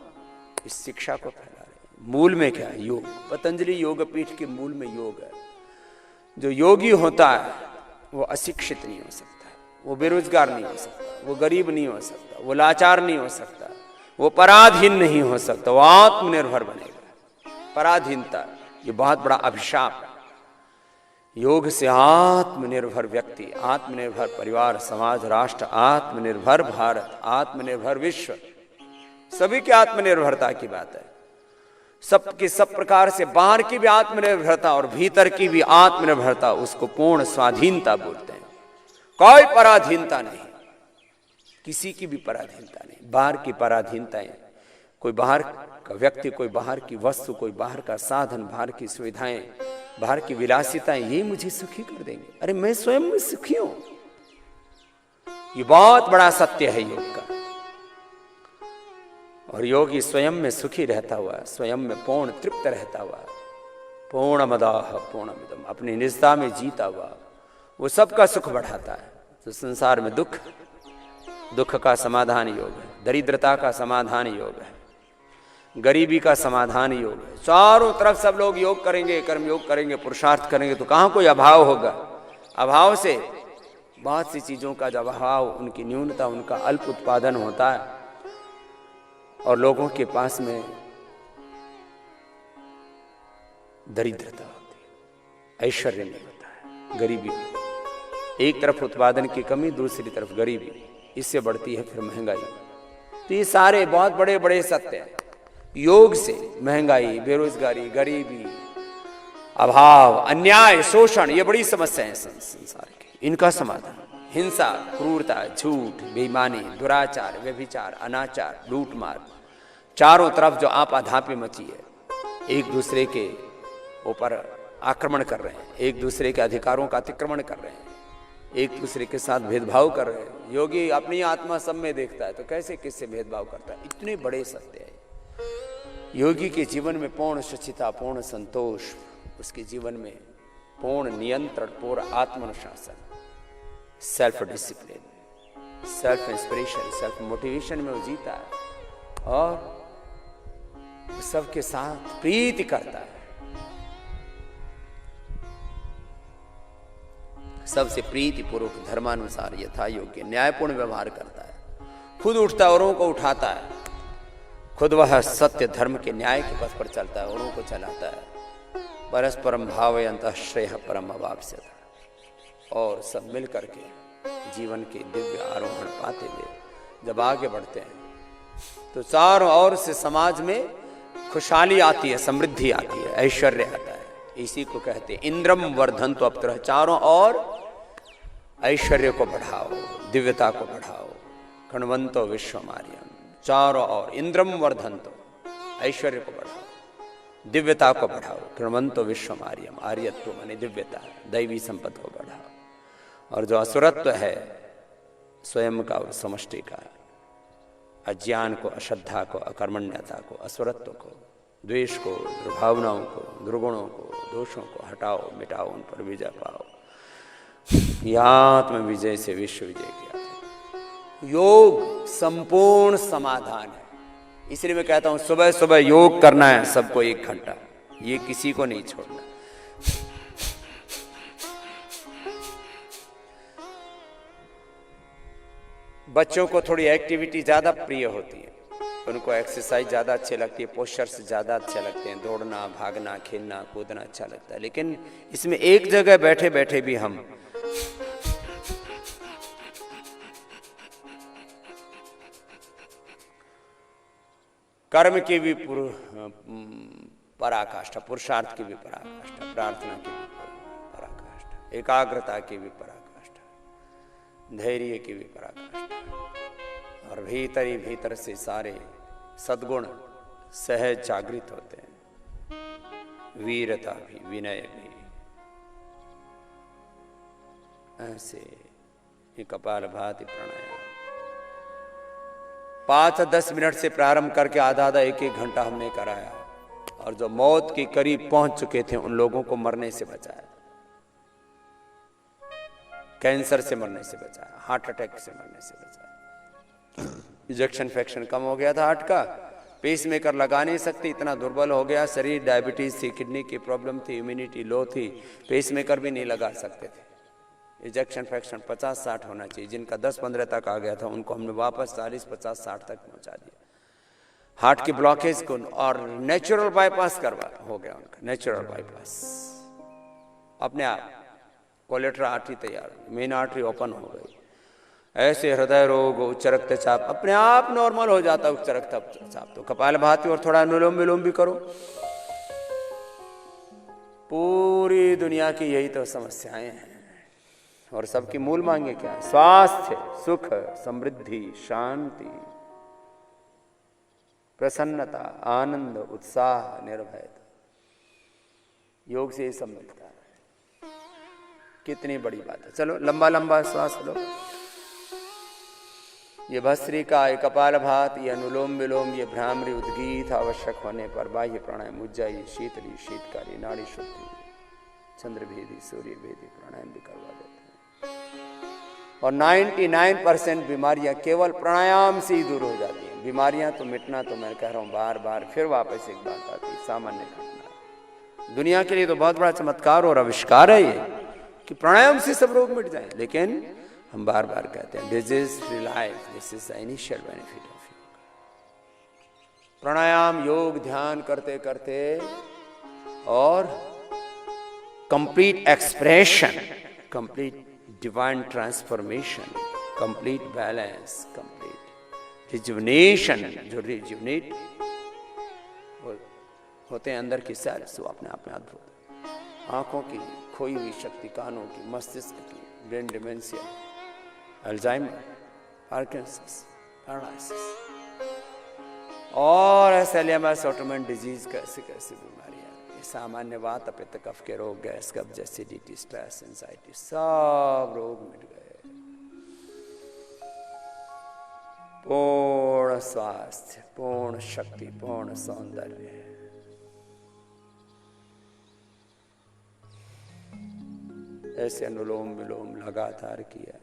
इस शिक्षा को फैला रहे हैं। मूल में क्या है? योग। पतंजलि योगपीठ के मूल में योग है। जो योगी होता है वो अशिक्षित नहीं हो सकता, वो बेरोजगार नहीं हो सकता, वो गरीब नहीं हो सकता, वो लाचार नहीं हो सकता, वो पराधीन नहीं हो सकता, वो आत्मनिर्भर बनेगा। पराधीनता ये बहुत बड़ा अभिशाप है। योग से आत्मनिर्भर व्यक्ति, आत्मनिर्भर परिवार, समाज, राष्ट्र, आत्मनिर्भर भारत, आत्मनिर्भर विश्व, सभी की आत्मनिर्भरता की बात है। सबके सब प्रकार से बाहर की भी आत्मनिर्भरता और भीतर की भी आत्मनिर्भरता, उसको पूर्ण स्वाधीनता बोलते हैं। कोई पराधीनता नहीं, किसी की भी पराधीनता नहीं। बाहर की पराधीनताएं, कोई बाहर का व्यक्ति, कोई बाहर की वस्तु, कोई बाहर का साधन, बाहर की सुविधाएं, बाहर की विलासिताएं, ये मुझे सुखी कर देंगे। अरे मैं स्वयं में सुखी हूं। ये बहुत बड़ा सत्य है योग का। और योगी स्वयं में सुखी रहता हुआ, स्वयं में पूर्ण तृप्त रहता हुआ, पूर्णमदाः पूर्णमिदम्, अपनी निजता में जीता हुआ, वो सबका सुख बढ़ाता है। तो संसार में दुख, दुख का समाधान योग है। दरिद्रता का समाधान योग है। गरीबी का समाधान योग है। चारों तरफ सब लोग योग करेंगे, कर्म योग करेंगे, पुरुषार्थ करेंगे तो कहाँ कोई अभाव होगा? अभाव से बहुत सी चीजों का जो अभाव, उनकी न्यूनता, उनका अल्प उत्पादन होता है और लोगों के पास में दरिद्रता होती है, ऐश्वर्य नहीं होता है, गरीबी। एक तरफ उत्पादन की कमी, दूसरी तरफ गरीबी, इससे बढ़ती है फिर महंगाई। तो ये सारे बहुत बड़े बड़े सत्य हैं। योग से महंगाई, बेरोजगारी, गरीबी, अभाव, अन्याय, शोषण, ये बड़ी समस्या है संसार की। इनका समाधान हिंसा, क्रूरता, झूठ, बेईमानी, दुराचार, व्यभिचार, अनाचार, लूटमार, चारों तरफ जो आपाधापी मची है, एक दूसरे के ऊपर आक्रमण कर रहे हैं, एक दूसरे के अधिकारों का अतिक्रमण कर रहे हैं, एक दूसरे के साथ भेदभाव कर रहे हैं। योगी अपनी आत्मा सब में देखता है तो कैसे किससे भेदभाव करता है? इतने बड़े सत्य है। योगी के जीवन में पूर्ण शुचिता, पूर्ण संतोष, उसके जीवन में पूर्ण नियंत्रण, पूर्ण आत्मानुशासन, self discipline, self inspiration, self motivation में वो जीता है और सबके साथ प्रीति करता है। सबसे प्रीति पूर्वक, धर्मानुसार, यथा योग्य, न्यायपूर्ण व्यवहार करता है। खुद उठता है, औरों को उठाता है। खुद वह सत्य धर्म के न्याय के पथ पर चलता है, औरों को चलाता है। परस्परम भावयन्तः श्रेयः परम अवाप्स्यते। और सब मिल करके जीवन के दिव्य आरोहण पाते हुए जब आगे बढ़ते हैं तो चारों ओर से समाज में खुशहाली आती है, समृद्धि आती है, ऐश्वर्य आता है। इसी को कहते हैं इंद्रम वर्धन्तु अप्तरः, चारों ओर ऐश्वर्य को बढ़ाओ, दिव्यता को बढ़ाओ। खण्वन्तो विश्वमार्यम, चारों ओर इंद्रम वर्धन्तु, ऐश्वर्य को बढ़ाओ, दिव्यता को बढ़ाओ। खण्वन्तो विश्वमार्यम, आर्यत्व माने दिव्यता, दैवी संपत्ति को बढ़ाओ। और जो असुरत्व है स्वयं का और समष्टि का, अज्ञान को, अश्रद्धा को, अकर्मण्यता को, असुरत्व को, द्वेष को, दुर्भावनाओं को, दुर्गुणों को, दोषों को हटाओ, मिटाओ, उन पर विजय पाओ। यह आत्म विजय से विश्व विजय किया। योग संपूर्ण समाधान है। इसलिए मैं कहता हूं सुबह सुबह योग करना है सबको 1 घंटा, ये किसी को नहीं छोड़ना। बच्चों को थोड़ी एक्टिविटी ज्यादा प्रिय होती है, उनको एक्सरसाइज ज्यादा अच्छी लगती है, पोस्चर्स ज्यादा अच्छे लगते हैं, दौड़ना, भागना, खेलना, कूदना अच्छा लगता है। लेकिन इसमें एक जगह बैठे बैठे भी हम कर्म की भी पराकाष्ठा, पुरुषार्थ की भी पराकाष्ठा, प्रार्थना की भी पराकाष्ठा, एकाग्रता की भी पराकाष्ठा, धैर्य की भी पराकाष्ठा, और भीतर ही भीतर से सारे सद्गुण सहज जागृत होते हैं। वीरता भी, विनय भी, ऐसे ये कपालभाति प्राणायाम 5-10 मिनट से प्रारंभ करके आधा 1-1 घंटा हमने कराया, और जो मौत के करीब पहुंच चुके थे उन लोगों को मरने से बचाया, कैंसर से मरने से बचाया, हार्ट अटैक से मरने से बचाया। इजेक्शन फ्रैक्शन कम हो गया था हार्ट का, पेस मेकर लगा नहीं सकती, इतना दुर्बल हो गया शरीर, डायबिटीज थी, किडनी की प्रॉब्लम थी, इम्यूनिटी लो थी, पेस मेकर भी नहीं लगा सकते थे। इजेक्शन फ्रैक्शन 50-60 होना चाहिए, जिनका 10-15 तक आ गया था उनको हमने वापस 40-50-60 तक पहुंचा दिया। हार्ट की ब्लॉकेज को और नेचुरल बाईपास करवा हो गया उनका, नेचुरल बाईपास अपने आप, कोलेटरल आर्टरी तैयार, मेन आर्टरी ओपन हो गई। ऐसे हृदय रोग, उच्च रक्तचाप अपने आप नॉर्मल हो जाता है। उच्च रक्तचाप तो कपालभाति और थोड़ा अनुलोम विलोम भी करो। पूरी दुनिया की यही तो समस्याएं हैं, और सबकी मूल मांगे क्या है? स्वास्थ्य, सुख, समृद्धि, शांति, प्रसन्नता, आनंद, उत्साह, निर्भयता। योग से ये सब मिलता है। कितनी बड़ी बात है। चलो लंबा लंबा श्वास लो। ये भस्त्रिका, ये कपालभात, ये अनुलोम विलोम, ये भ्रामरी, उद्गीत आवश्यक होने पर बाह्य प्राणायाम, उज्जाई, शीतली, शीतकारी, नाड़ी शुद्धि, चंद्रभेदी, सूर्य भेदी प्राणायाम भी करवा देते हैं। और 99% बीमारियां केवल प्राणायाम से ही दूर हो जाती हैं। बीमारियां तो मिटना, तो मैं कह रहा हूं बार बार फिर वापस एक बात आती है, सामान्य घटना। दुनिया के लिए तो बहुत बड़ा चमत्कार और आविष्कार है ये कि प्राणायाम से सब रोग मिट जाए, लेकिन हम बार बार कहते हैं disease free life, this is the initial benefit of योग। प्राणायाम, योग, ध्यान करते करते और complete expression, complete divine transformation, complete balance, complete rejuvenation, जो रिजुवनेट होते हैं अंदर की सेल्स, वो अपने आप में अद्भुत। आंखों की खोई हुई शक्ति, कानों की, मस्तिष्क की, brain dementia, Alzheimer, Parkinson's, paralysis और एल्जाइमर, ऑटोइम्यून डिजीज, कैसे कैसे बीमारियां, ये सामान्य वात, पित्त, कफ के रोग, गैस, कब्ज, एसिडिटी, स्ट्रेस, एंजाइटी, सब रोग मिट गए। पूर्ण स्वास्थ्य, पूर्ण शक्ति, पूर्ण सौंदर्य। ऐसे अनुलोम विलोम लगातार किया,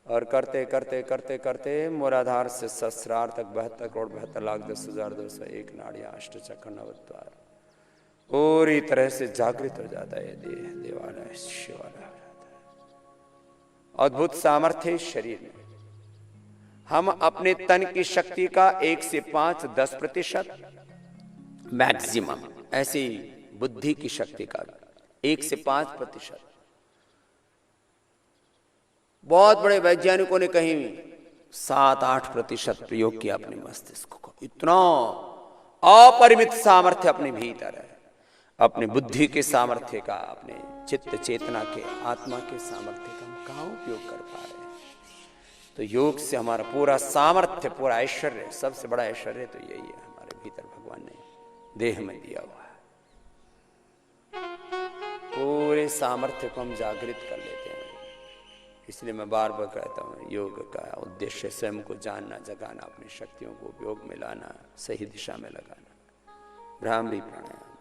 और करते करते करते करते मूलाधार से सहस्रार तक 72 करोड़ 72 लाख 10,201 नाड़ियां, अष्ट चक्र, नवद्वार पूरी तरह से जागृत हो जाता है। देह देवालय शिवालय हो जाता है। अद्भुत सामर्थ्य इस शरीर में। हम अपने तन की शक्ति का 1 से 5-10% मैक्सिमम, ऐसी बुद्धि की शक्ति का 1 से 5% बहुत बड़े वैज्ञानिकों ने कहीं 7-8% प्रयोग किया अपने मस्तिष्क को। इतना अपरिमित सामर्थ्य अपने भीतर है, अपने बुद्धि के सामर्थ्य का, अपने चित्त चेतना के, आत्मा के सामर्थ्य का हम कहाँ उपयोग कर पा रहे हैं। तो योग से हमारा पूरा सामर्थ्य, पूरा ऐश्वर्य, सबसे बड़ा ऐश्वर्य तो यही है, हमारे भीतर भगवान ने देह में दिया हुआ है। पूरे सामर्थ्य को हम जागृत कर लेते हैं। इसलिए मैं बार बार कहता हूँ, योग का उद्देश्य स्वयं को जानना, जगाना, अपनी शक्तियों को उपयोग में लाना, सही दिशा में लगाना। भ्रामरी प्राणायाम।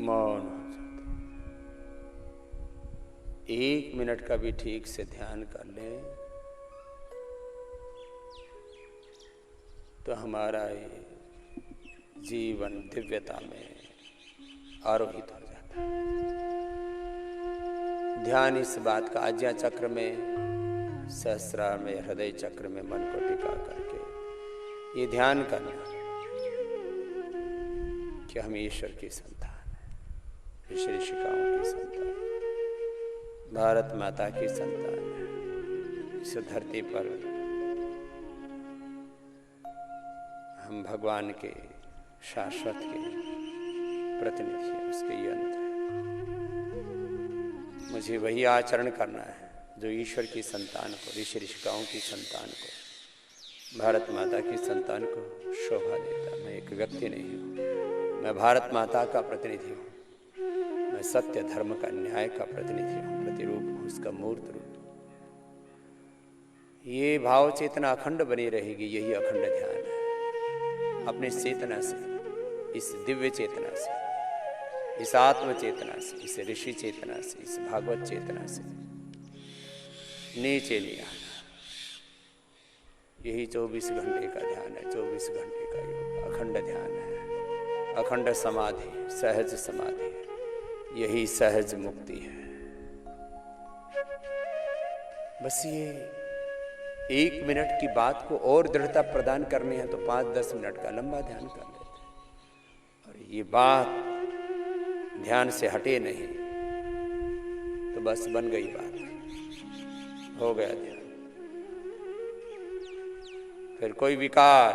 मौन हो जाता। 1 मिनट का भी ठीक से ध्यान कर लें तो हमारा ये जीवन दिव्यता में आरोहित हो जाता है। ध्यान इस बात का, आज्ञा चक्र में, सहस्रार में, हृदय चक्र में मन को टिका करके ये ध्यान करना कि हम ईश्वर की संतान हैं, ऋषि ऋषिकाओं की संतान, भारत माता की संतान है। इस धरती पर हम भगवान के शाश्वत के प्रतिनिधि हैं, उसके यंत्र हैं। मुझे वही आचरण करना है जो ईश्वर की संतान को, ऋषि ऋषिकाओं की संतान को, भारत माता की संतान को शोभा देता। मैं एक व्यक्ति नहीं हूँ, मैं भारत माता का प्रतिनिधि हूँ, मैं सत्य धर्म का, न्याय का प्रतिनिधि हूँ, प्रतिरूप हूँ, उसका मूर्त रूप। ये भाव चेतना अखंड बनी रहेगी, यही अखंड ध्यान है। अपने चेतना से, इस दिव्य चेतना से, इस आत्म चेतना से, इस ऋषि चेतना से, इस भागवत चेतना से नीचे नहीं आना। यही 24 घंटे का ध्यान है, 24 घंटे का योग, अखंड ध्यान है, अखंड समाधि, सहज समाधि, यही सहज मुक्ति है। बस ये 1 मिनट की बात को और दृढ़ता प्रदान करनी है तो 5-10 मिनट का लंबा ध्यान कर लेते हैं। और ये बात ध्यान से हटे नहीं तो बस बन गई बात, हो गया ध्यान। फिर कोई विकार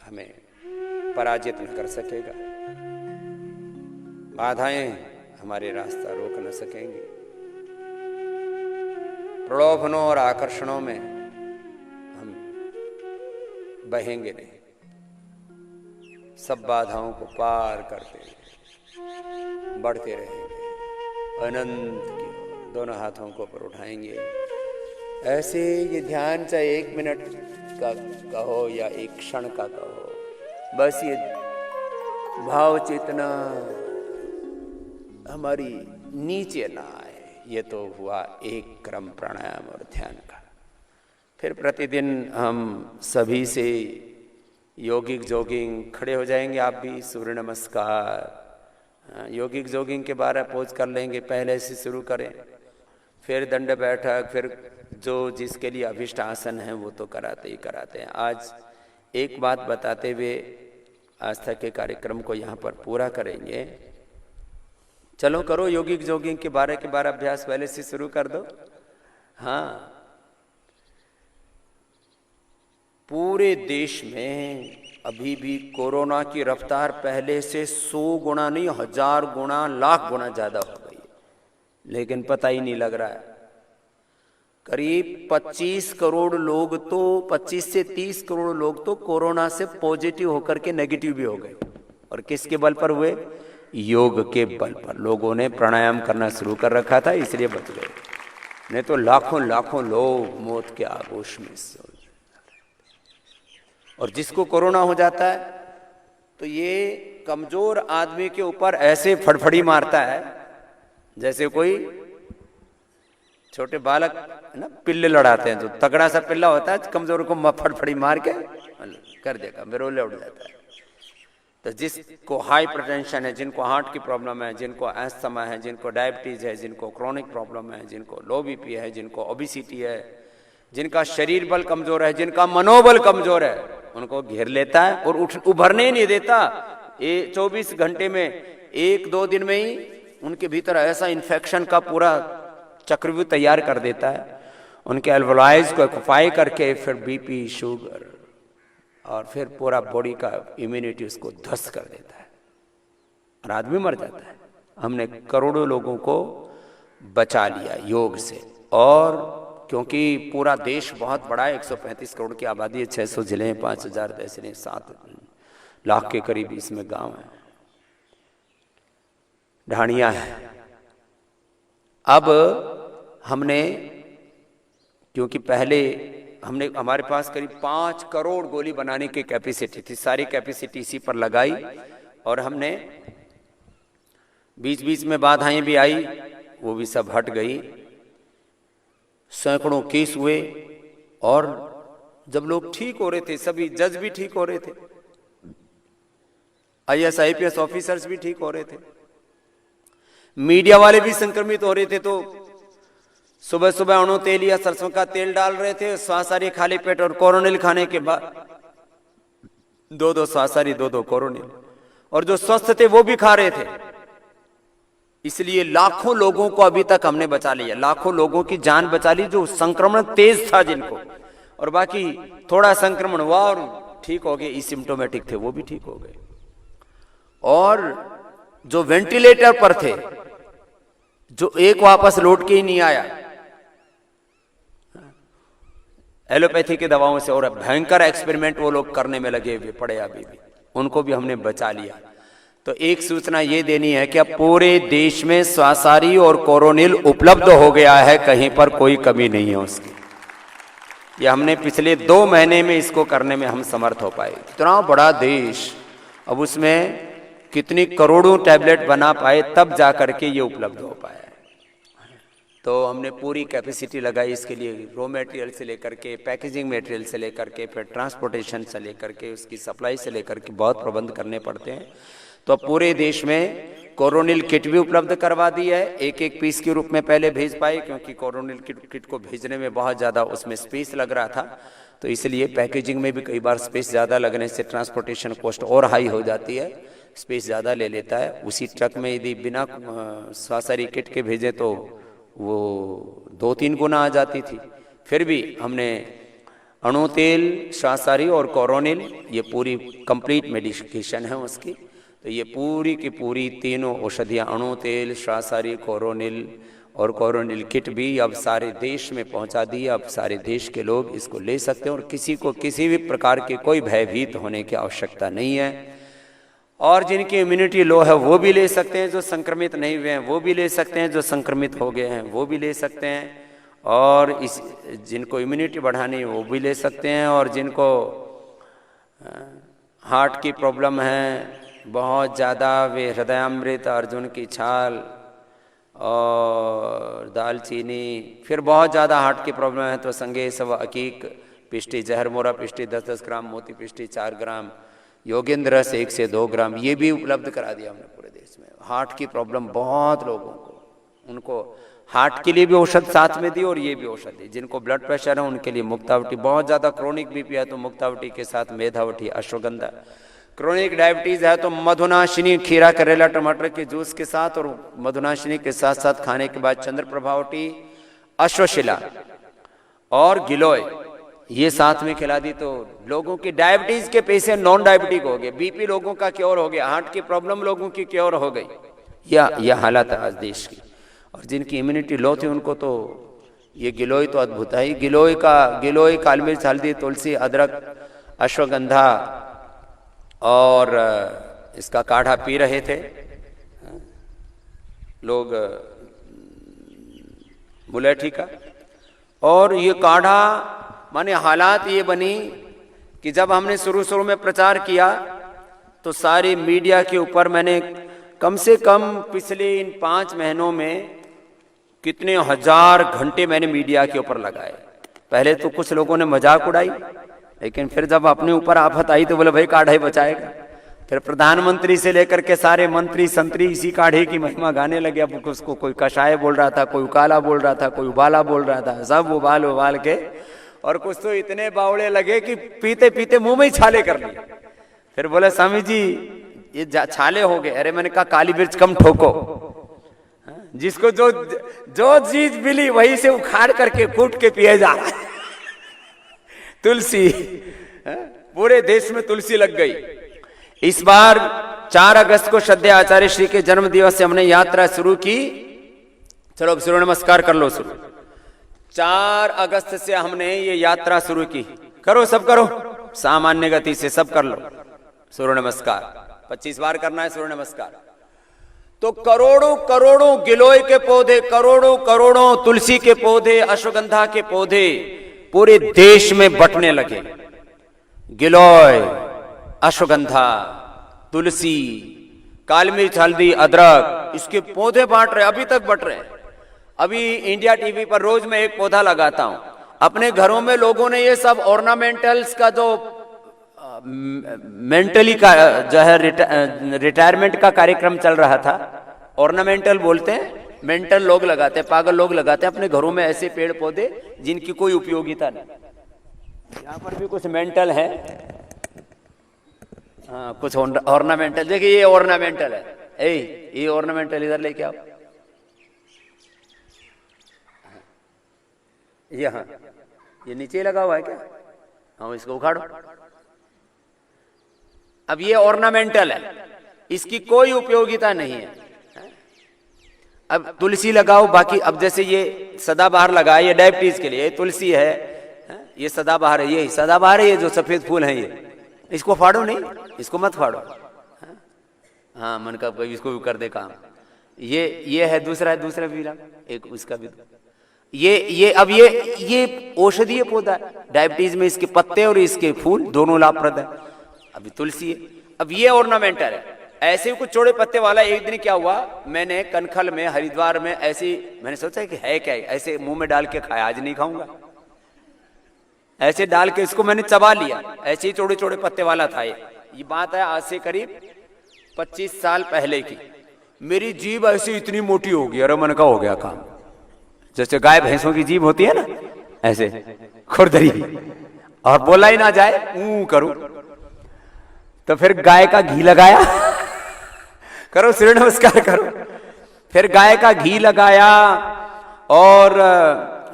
हमें पराजित न कर सकेगा, बाधाएं हमारे रास्ता रोक न सकेंगे, प्रलोभनों और आकर्षणों में हम बहेंगे नहीं। सब बाधाओं को पार करते बढ़ते रहेंगे, अनंत की ओर दोनों हाथों को ऊपर उठाएंगे। ऐसे ये ध्यान चाहे 1 मिनट का कहो या 1 क्षण का कहो, बस ये भाव चेतना हमारी नीचे ना आए। ये तो हुआ एक क्रम प्राणायाम और ध्यान का। फिर प्रतिदिन हम सभी से योगिक जॉगिंग खड़े हो जाएंगे। आप भी सूर्य नमस्कार, योगिक जॉगिंग के 12 पोज कर लेंगे, पहले से शुरू करें। फिर दंड बैठक, फिर जो जिसके लिए अभिष्ट आसन है वो तो कराते ही कराते हैं। आज एक बात बताते हुए आस्था के कार्यक्रम को यहाँ पर पूरा करेंगे। चलो करो योगिक जॉगिंग के 12 अभ्यास पहले से शुरू कर दो। हाँ, पूरे देश में अभी भी कोरोना की रफ्तार पहले से 100 गुना नहीं, 1000 गुना, लाख गुना ज्यादा हो गई, लेकिन पता ही नहीं लग रहा है। करीब 25 करोड़ लोग तो 25 से 30 करोड़ लोग तो कोरोना से पॉजिटिव होकर के नेगेटिव भी हो गए। और किसके बल पर हुए? योग के बल पर। लोगों ने प्राणायाम करना शुरू कर रखा था, इसलिए बच गए, नहीं तो लाखों लाखों लोग मौत के आगोश में सो। और जिसको कोरोना हो जाता है तो ये कमजोर आदमी के ऊपर ऐसे फड़फड़ी मारता है जैसे कोई छोटे बालक है ना, पिल्ले लड़ाते हैं। जो तगड़ा सा पिल्ला होता है कमजोर को फड़फड़ी मार के कर देगा, बिरोले उड़ जाता है। तो जिसको हाइपरटेंशन है, जिनको हार्ट की प्रॉब्लम है, जिनको अस्थमा है, जिनको डायबिटीज है, जिनको क्रोनिक प्रॉब्लम है, जिनको लो बीपी है, जिनको ओबेसिटी है, जिनका शरीर बल कमजोर है, जिनका मनोबल कमजोर है, उनको घेर लेता है और उभरने ही नहीं देता। ये 24 घंटे में 1-2 दिन में ही उनके भीतर ऐसा इन्फेक्शन का पूरा चक्रव्यूह तैयार कर देता है। उनके एल्वोलाइज को एक्वाई करके फिर बीपी, शुगर और फिर पूरा बॉडी का इम्यूनिटी उसको ध्वस्त कर देता है और आदमी मर जाता है। हमने करोड़ों लोगों को बचा लिया योग से। और क्योंकि पूरा देश बहुत बड़ा है, 135 करोड़ की आबादी है, 600 जिले हैं, 5000 तहसीलें हैं, 7 लाख के करीब इसमें गांव हैं, ढाणियां हैं। अब हमने, क्योंकि पहले हमारे पास करीब 5 करोड़ गोली बनाने की कैपेसिटी थी, सारी कैपेसिटी इसी पर लगाई और हमने बीच बीच में बाधाएं भी आई, वो भी सब हट गई। सैकड़ों केस हुए और जब लोग ठीक हो रहे थे, सभी जज भी ठीक हो रहे थे, IAS IPS ऑफिसर्स भी ठीक हो रहे थे, मीडिया वाले भी संक्रमित हो रहे थे, तो सुबह सुबह अणु तेल या सरसों का तेल डाल रहे थे स्वासारी खाली पेट, और कोरोनिल खाने के बाद 2-2 स्वासारी 2-2 कोरोनिल, और जो स्वस्थ थे वो भी खा रहे थे। इसलिए लाखों लोगों को अभी तक हमने बचा लिया, लाखों लोगों की जान बचा ली जो संक्रमण तेज था जिनको, और बाकी थोड़ा संक्रमण हुआ और ठीक हो गए, एसिम्प्टोमेटिक थे वो भी ठीक हो गए। और जो वेंटिलेटर पर थे, जो एक वापस लौट के ही नहीं आया एलोपैथी की दवाओं से, और भयंकर एक्सपेरिमेंट वो लोग करने में लगे हुए पड़े अभी भी, उनको भी हमने बचा लिया। तो एक सूचना ये देनी है कि अब पूरे देश में स्वासारी और कोरोनिल उपलब्ध हो गया है, कहीं पर कोई कमी नहीं है उसकी। ये हमने पिछले 2 महीने में इसको करने में हम समर्थ हो पाए। इतना बड़ा देश, अब उसमें कितनी करोड़ों टैबलेट बना पाए, तब जाकर के ये उपलब्ध हो पाया। तो हमने पूरी कैपेसिटी लगाई इसके लिए, रॉ मटेरियल से लेकर के, पैकेजिंग मटेरियल से लेकर के, फिर ट्रांसपोर्टेशन से लेकर के, उसकी सप्लाई से लेकर के बहुत प्रबंध करने पड़ते हैं। तो पूरे देश में कोरोनिल किट भी उपलब्ध करवा दी है, एक एक पीस के रूप में पहले भेज पाए, क्योंकि कोरोनिल किट को भेजने में बहुत ज़्यादा उसमें स्पेस लग रहा था, तो इसलिए पैकेजिंग में भी कई बार स्पेस ज़्यादा लगने से ट्रांसपोर्टेशन कॉस्ट और हाई हो जाती है, स्पेस ज़्यादा ले लेता है। उसी ट्रक में यदि बिना स्वासारी किट के भेजें तो वो 2-3 गुना आ जाती थी। फिर भी हमने अणु तेल, स्वासारी और कोरोनिल, ये पूरी कंप्लीट मेडिकेशन है उसकी, तो ये पूरी की पूरी तीनों औषधियाँ, अणु तेल, स्वासारी, कोरोनिल और कोरोनिल किट भी अब सारे देश में पहुंचा दी। अब सारे देश के लोग इसको ले सकते हैं और किसी को किसी भी प्रकार की कोई भयभीत होने की आवश्यकता नहीं है। और जिनकी इम्यूनिटी लो है वो भी ले सकते हैं, जो संक्रमित नहीं हुए हैं वो भी ले सकते हैं, जो संक्रमित हो गए हैं वो भी ले सकते हैं, और इस जिनको इम्यूनिटी बढ़ानी है वो भी ले सकते हैं, और जिनको हार्ट की प्रॉब्लम है बहुत ज़्यादा, वे हृदयामृत, अर्जुन की छाल और दालचीनी, फिर बहुत ज़्यादा हार्ट की प्रॉब्लम है तो संगेश व अकीक पिष्टी, जहर मोरा पिष्टी 10-10 ग्राम, मोती पिष्टी 4 ग्राम, योगेंद्र रस 1 से 2 ग्राम, ये भी उपलब्ध करा दिया हमने पूरे देश में। हार्ट की प्रॉब्लम बहुत लोगों को, उनको हार्ट के लिए भी औषध साथ में दी और ये भी औषध दी। जिनको ब्लड प्रेशर है उनके लिए मुक्तावटी, बहुत ज़्यादा क्रोनिक बीपी है तो मुक्तावटी के साथ मेधावटी, अश्वगंधा, क्रोनिक डायबिटीज है तो मधुनाशिनी, खीरा, करेला, टमाटर के जूस के साथ, और मधुनाशिनी के साथ साथ खाने के बाद चंद्र प्रभावटी, अश्वशिला और गिलोय, ये साथ में खिला दी तो लोगों की डायबिटीज के पेशेंट नॉन डायबिटिक हो गए, बीपी लोगों का क्योर हो गया, हार्ट की प्रॉब्लम लोगों की क्योर हो गई। यह हालत है आज देश की। और जिनकी इम्यूनिटी लो थी उनको तो ये गिलोय तो अद्भुत है। गिलोय, काली मिर्च, हल्दी, तुलसी, अदरक, अश्वगंधा और इसका काढ़ा पी रहे थे लोग, मुलेठी का। और ये काढ़ा माने हालात ये बनी कि जब हमने शुरू में प्रचार किया तो सारी मीडिया के ऊपर मैंने कम से कम पिछले इन 5 महीनों में कितने हजार घंटे मैंने मीडिया के ऊपर लगाए। पहले तो कुछ लोगों ने मजाक उड़ाई, लेकिन फिर जब अपने ऊपर आफत आई तो बोले भाई काढ़ा ही बचाएगा। फिर प्रधानमंत्री से लेकर के सारे मंत्री संतरी इसी काढ़े की महिमा गाने लगे। अब उसको कोई कषाय बोल रहा था, कोई उकाला बोल रहा था, कोई उबाला बोल रहा था, सब उबाल के, और कुछ तो इतने बावड़े लगे कि पीते पीते मुंह में ही छाले कर लिए। फिर बोले स्वामी जी ये छाले हो गए। अरे मैंने कहा काली मिर्च कम ठोको, जिसको जो चीज मिली वही से उखाड़ करके कूट के पिए जा रहा है। तुलसी, पूरे देश में तुलसी लग गई। इस बार 4 अगस्त को श्रद्धेय आचार्य श्री के जन्म दिवस से हमने यात्रा शुरू की। चलो सूर्य नमस्कार कर लो शुरू। 4 अगस्त से हमने ये यात्रा शुरू की। करो, सब करो, सामान्य गति से सब कर लो सूर्य नमस्कार। 25 बार करना है सूर्य नमस्कार। तो करोड़ों करोड़ों गिलोय के पौधे, करोड़ों करोड़ों तुलसी के पौधे, अश्वगंधा के पौधे पूरे देश में बंटने लगे। गिलोय, अश्वगंधा, तुलसी, काली मिर्च, हल्दी, अदरक, इसके पौधे बांट रहे, अभी तक बंट रहे हैं। अभी इंडिया टीवी पर रोज मैं एक पौधा लगाता हूं। अपने घरों में लोगों ने ये सब ऑर्नामेंटल्स का जो मेंटली का जो है रिटायरमेंट का कार्यक्रम चल रहा था, ऑर्नामेंटल बोलते हैं, मेंटल लोग लगाते हैं, पागल लोग लगाते हैं अपने घरों में ऐसे पेड़ पौधे जिनकी कोई उपयोगिता नहीं। यहाँ पर भी कुछ मेंटल है, हाँ कुछ ऑर्नामेंटल। देखिए ये ऑर्नामेंटल है, ये ऑर्नामेंटल इधर लेके आओ। हाँ ये नीचे लगा हुआ है क्या? हाँ इसको उखाड़ो। अब ये ऑर्नामेंटल है, इसकी कोई उपयोगिता नहीं है। अब तुलसी लगाओ, बाकी अब जैसे ये सदाबहार लगा, ये डायबिटीज के लिए, ये तुलसी है, ये सदाबहार है, ये सदाबहार है, ये जो सफेद फूल है, ये इसको फाड़ो नहीं, इसको मत फाड़ो। हाँ मन का इसको भी कर दे काम। ये है दूसरा भी लगा, एक उसका भी। अब ये औषधीय पौधा है, डायबिटीज में इसके पत्ते और इसके फूल दोनों लाभप्रद है। अभी तुलसी है। अब ये ऑर्नामेंटल है। ऐसे ही कुछ चौड़े पत्ते वाला एक दिन क्या हुआ, मैंने कनखल में, हरिद्वार में, ऐसी मैंने सोचा कि है क्या, ऐसे मुंह में डाल के खाया, आज नहीं खाऊंगा। ऐसे डाल के इसको मैंने चबा लिया, ऐसे ही चौड़े चौड़े पत्ते वाला था ये बात है आज से करीब 25 साल पहले की। मेरी जीभ ऐसी इतनी मोटी होगी। अरे मन का हो गया काम। जैसे गाय भैंसों की जीभ होती है ना, ऐसे खुरदरी, और बोला ही ना जाए ऊ करूं। तो फिर गाय का घी लगाया करो सूर्य नमस्कार करो। फिर गाय का घी लगाया और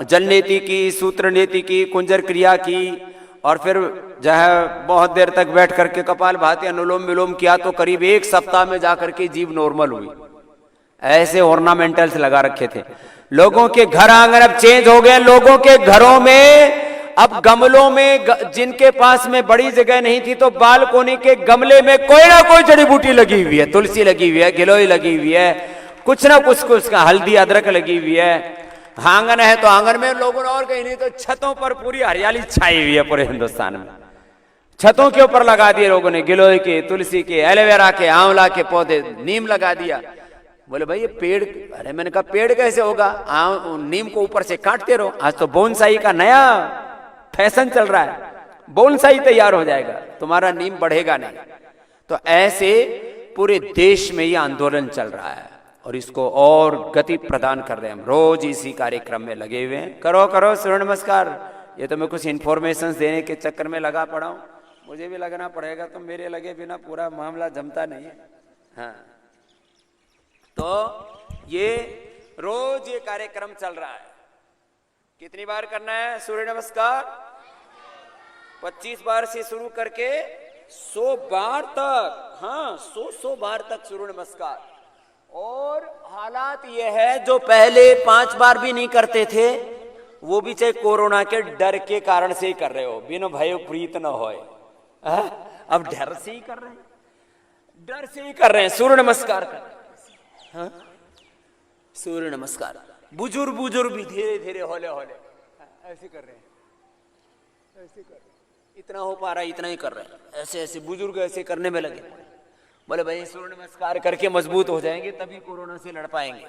जल नीति की, सूत्र नीति की, कुंजर क्रिया की, और फिर जो है बहुत देर तक बैठ करके कपाल भाती अनुलोम विलोम किया। तो करीब 1 सप्ताह में जाकर के जीभ नॉर्मल हुई। ऐसे ऑर्नामेंटल्स लगा रखे थे। लोगों के घर आंगन अब चेंज हो गए। लोगों के घरों में अब गमलों में, जिनके पास में बड़ी जगह नहीं थी तो बालकोनी के गमले में कोई ना कोई जड़ी बूटी लगी हुई है। तुलसी लगी हुई है, गिलोय लगी हुई है, कुछ ना कुछ का हल्दी अदरक लगी हुई है। आंगन है तो आंगन में लोगों ने, और कहीं नहीं तो छतों पर पूरी हरियाली छाई हुई है पूरे हिंदुस्तान में। छतों के ऊपर लगा दिए लोगों ने गिलोय के, तुलसी के, एलोवेरा के, आंवला के पौधे, नीम लगा दिया। बोले भाई ये पेड़, अरे मैंने कहा पेड़ कैसे होगा, नीम को ऊपर से काटते रहो। आज तो बोनसाई का नया फैशन चल रहा है, बोनसाई तैयार हो जाएगा, तुम्हारा नीम बढ़ेगा नहीं। तो ऐसे पूरे देश में ये आंदोलन चल रहा है और इसको और गति प्रदान कर रहे हैं हम। रोज इसी कार्यक्रम में लगे हुए हैं। करो करो सूर्य नमस्कार। ये तो मैं कुछ इन्फॉर्मेशन देने के चक्कर में लगा पड़ा हूं, मुझे भी लगना पड़ेगा, तो मेरे लगे बिना पूरा मामला जमता नहीं है। हाँ, तो ये रोज ये कार्यक्रम चल रहा है। कितनी बार करना है सूर्य नमस्कार? 25 बार से शुरू करके 100 बार तक। हाँ, 100 बार तक सूर्य नमस्कार। और हालात ये है, जो पहले 5 बार भी नहीं करते थे वो भी चाहे कोरोना के डर के कारण से ही कर रहे हो, बिना भय प्रीत न होए। अब डर से ही कर रहे हैं, डर से ही कर रहे हैं, सूर्य नमस्कार कर रहे हैं। हाँ? सूर्य नमस्कार बुजुर्ग भी धीरे धीरे होले होले ऐसे कर रहे हैं, ऐसे कर रहे हैं। इतना हो पा रहा है इतना ही कर रहे हैं, ऐसे ऐसे बुजुर्ग ऐसे करने में लगे। बोले भाई सूर्य नमस्कार करके मजबूत हो जाएंगे, तभी कोरोना से लड़ पाएंगे।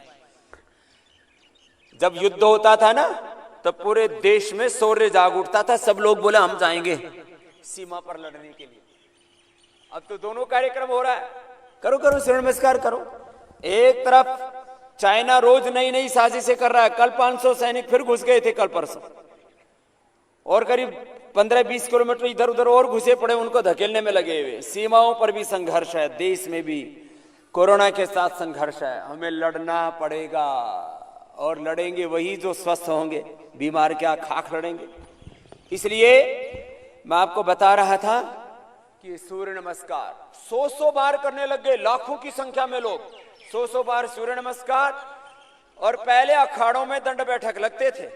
जब युद्ध होता था ना, तब पूरे देश में शौर्य जाग उठता था, सब लोग बोले हम जाएंगे सीमा पर लड़ने के लिए। अब तो दोनों कार्यक्रम हो रहा है, करो करो सूर्य नमस्कार करो। एक तरफ चाइना रोज नई नई साजिशें कर रहा है। कल 500 सैनिक फिर घुस गए थे कल परसों, और करीब 15-20 किलोमीटर इधर उधर और घुसे पड़े, उनको धकेलने में लगे हुए। सीमाओं पर भी संघर्ष है, देश में भी कोरोना के साथ संघर्ष है। हमें लड़ना पड़ेगा, और लड़ेंगे वही जो स्वस्थ होंगे, बीमार क्या खाक लड़ेंगे। इसलिए मैं आपको बता रहा था कि सूर्य नमस्कार 100 बार करने लग गए, लाखों की संख्या में लोग 100 बार सूर्य नमस्कार। और पहले अखाड़ों में दंड बैठक लगते थे।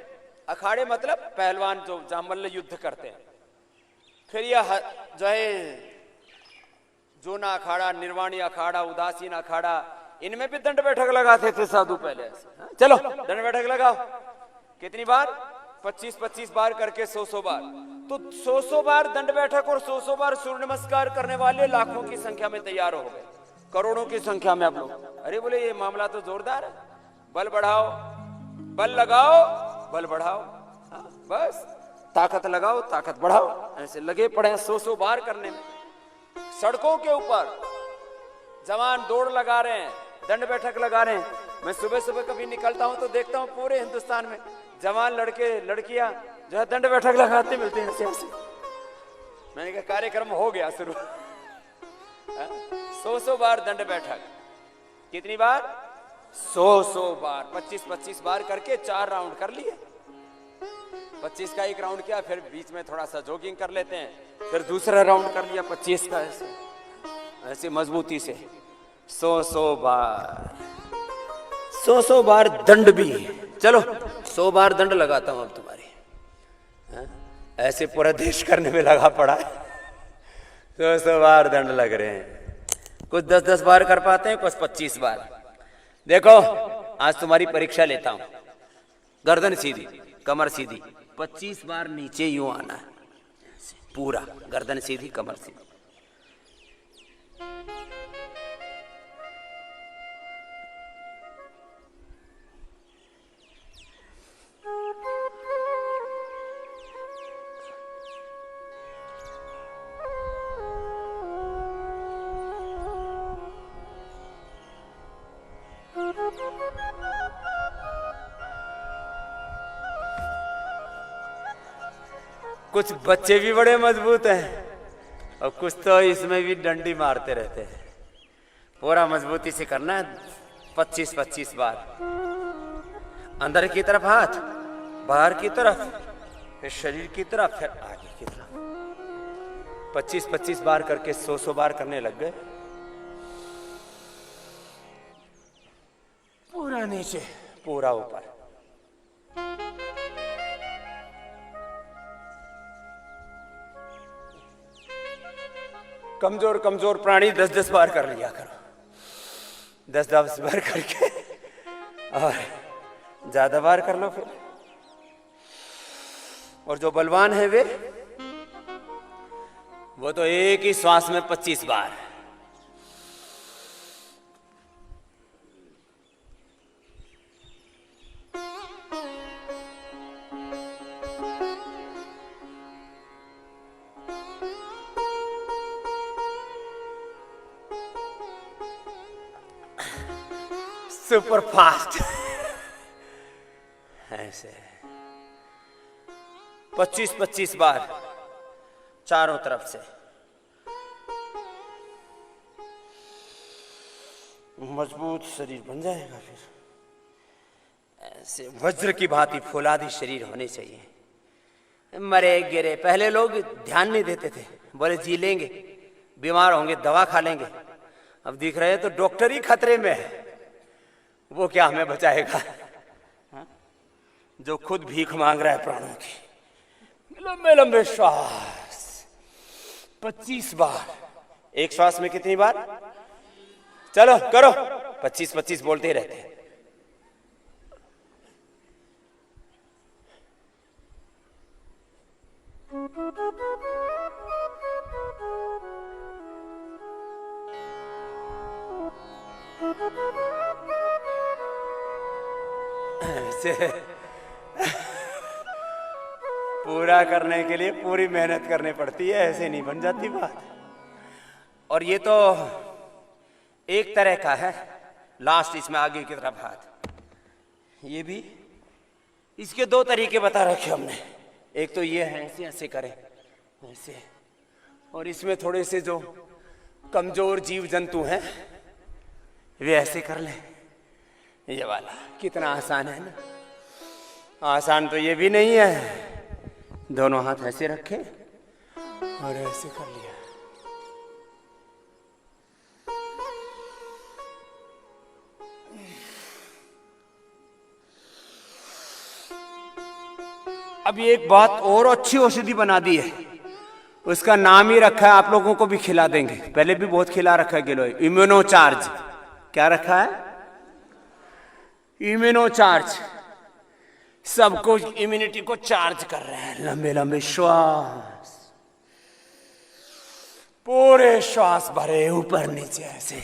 अखाड़े मतलब पहलवान जो जहां मल्ल युद्ध करते हैं। फिर यह जो है जोना अखाड़ा, निर्वाणी अखाड़ा, उदासीन अखाड़ा, इनमें भी दंड बैठक लगाते थे साधु पहले। चलो दंड बैठक लगाओ। कितनी बार? 25-25 बार करके 100 बार। तो 100 बार दंड बैठक और 100 बार सूर्य नमस्कार करने वाले लाखों की संख्या में तैयार हो गए, करोड़ों की संख्या में आप लोग। अरे बोले ये मामला तो जोरदार है, बल बढ़ाओ, बल लगाओ, बल बढ़ाओ। हाँ, बस ताकत लगाओ, ताकत बढ़ाओ। ऐसे लगे पड़े हैं 100 बार करने में। सड़कों के ऊपर जवान दौड़ लगा रहे हैं, दंड बैठक लगा रहे हैं। मैं सुबह सुबह कभी निकलता हूं तो देखता हूं पूरे हिंदुस्तान में जवान लड़के लड़कियां जो है दंड बैठक लगाते मिलते हैं ऐसे ऐसे। मैंने कहा कार्यक्रम हो गया शुरू। 100 बार दंड बैठक। कितनी बार? 100 बार। 25-25 बार करके 4 राउंड कर लिए। 25 का एक राउंड किया, फिर बीच में थोड़ा सा जॉगिंग कर लेते हैं, फिर दूसरा राउंड कर लिया 25 का। ऐसे ऐसे मजबूती से 100 बार, 100 बार दंड भी। चलो 100 बार दंड लगाता हूं अब तुम्हारी। ऐसे पूरा देश करने में लगा पड़ा है। 100 बार दंड लग रहे हैं। कुछ 10-10 बार कर पाते हैं, कुछ 25 बार। देखो आज तुम्हारी परीक्षा लेता हूं। गर्दन सीधी, कमर सीधी, 25 बार नीचे यूं आना है, पूरा गर्दन सीधी, कमर सीधी। कुछ बच्चे भी बड़े मजबूत हैं और कुछ तो इसमें भी डंडी मारते रहते हैं। पूरा मजबूती से करना है 25-25 बार। अंदर की तरफ हाथ, बाहर की तरफ, फिर शरीर की तरफ, फिर आगे की तरफ 25-25 बार करके 100 बार करने लग गए। पूरा नीचे, पूरा ऊपर। कमजोर कमजोर प्राणी 10-10 बार कर लिया करो, 10-10 बार करके और ज्यादा बार कर लो फिर। और जो बलवान है वो तो एक ही श्वास में 25 बार। सुपर फास्ट ऐसे 25-25 बार चारों तरफ से। मजबूत शरीर बन जाएगा फिर। ऐसे वज्र की भांति फौलादी शरीर होने चाहिए। मरे गिरे पहले लोग ध्यान नहीं देते थे, बोले जी लेंगे, बीमार होंगे दवा खा लेंगे। अब दिख रहे हैं तो डॉक्टर ही खतरे में है, वो क्या हमें बचाएगा? जो खुद भीख मांग रहा है प्राणों की। लंबे लंबे श्वास 25 बार। एक श्वास में कितनी बार? चलो करो, 25-25 बोलते ही रहते हैं। ऐसे पूरा करने के लिए पूरी मेहनत करनी पड़ती है, ऐसे नहीं बन जाती बात। और ये तो एक तरह का है, लास्ट इसमें आगे की तरफ हाथ। ये भी इसके 2 तरीके बता रखे हमने। एक तो ये है ऐसे ऐसे करें ऐसे, और इसमें थोड़े से जो कमजोर जीव जंतु हैं वे ऐसे कर लें। ये वाला कितना आसान है ना। आसान तो ये भी नहीं है। दोनों हाथ ऐसे रखे और ऐसे कर लिया। अभी एक बात और अच्छी औषधि बना दी है, उसका नाम ही रखा है, आप लोगों को भी खिला देंगे। पहले भी बहुत खिला रखा है गिलोय। Immuno charge. क्या रखा है? Immuno charge. सबको इम्यूनिटी को चार्ज कर रहे हैं। लंबे लंबे श्वास, पूरे श्वास भरे ऊपर नीचे ऐसे।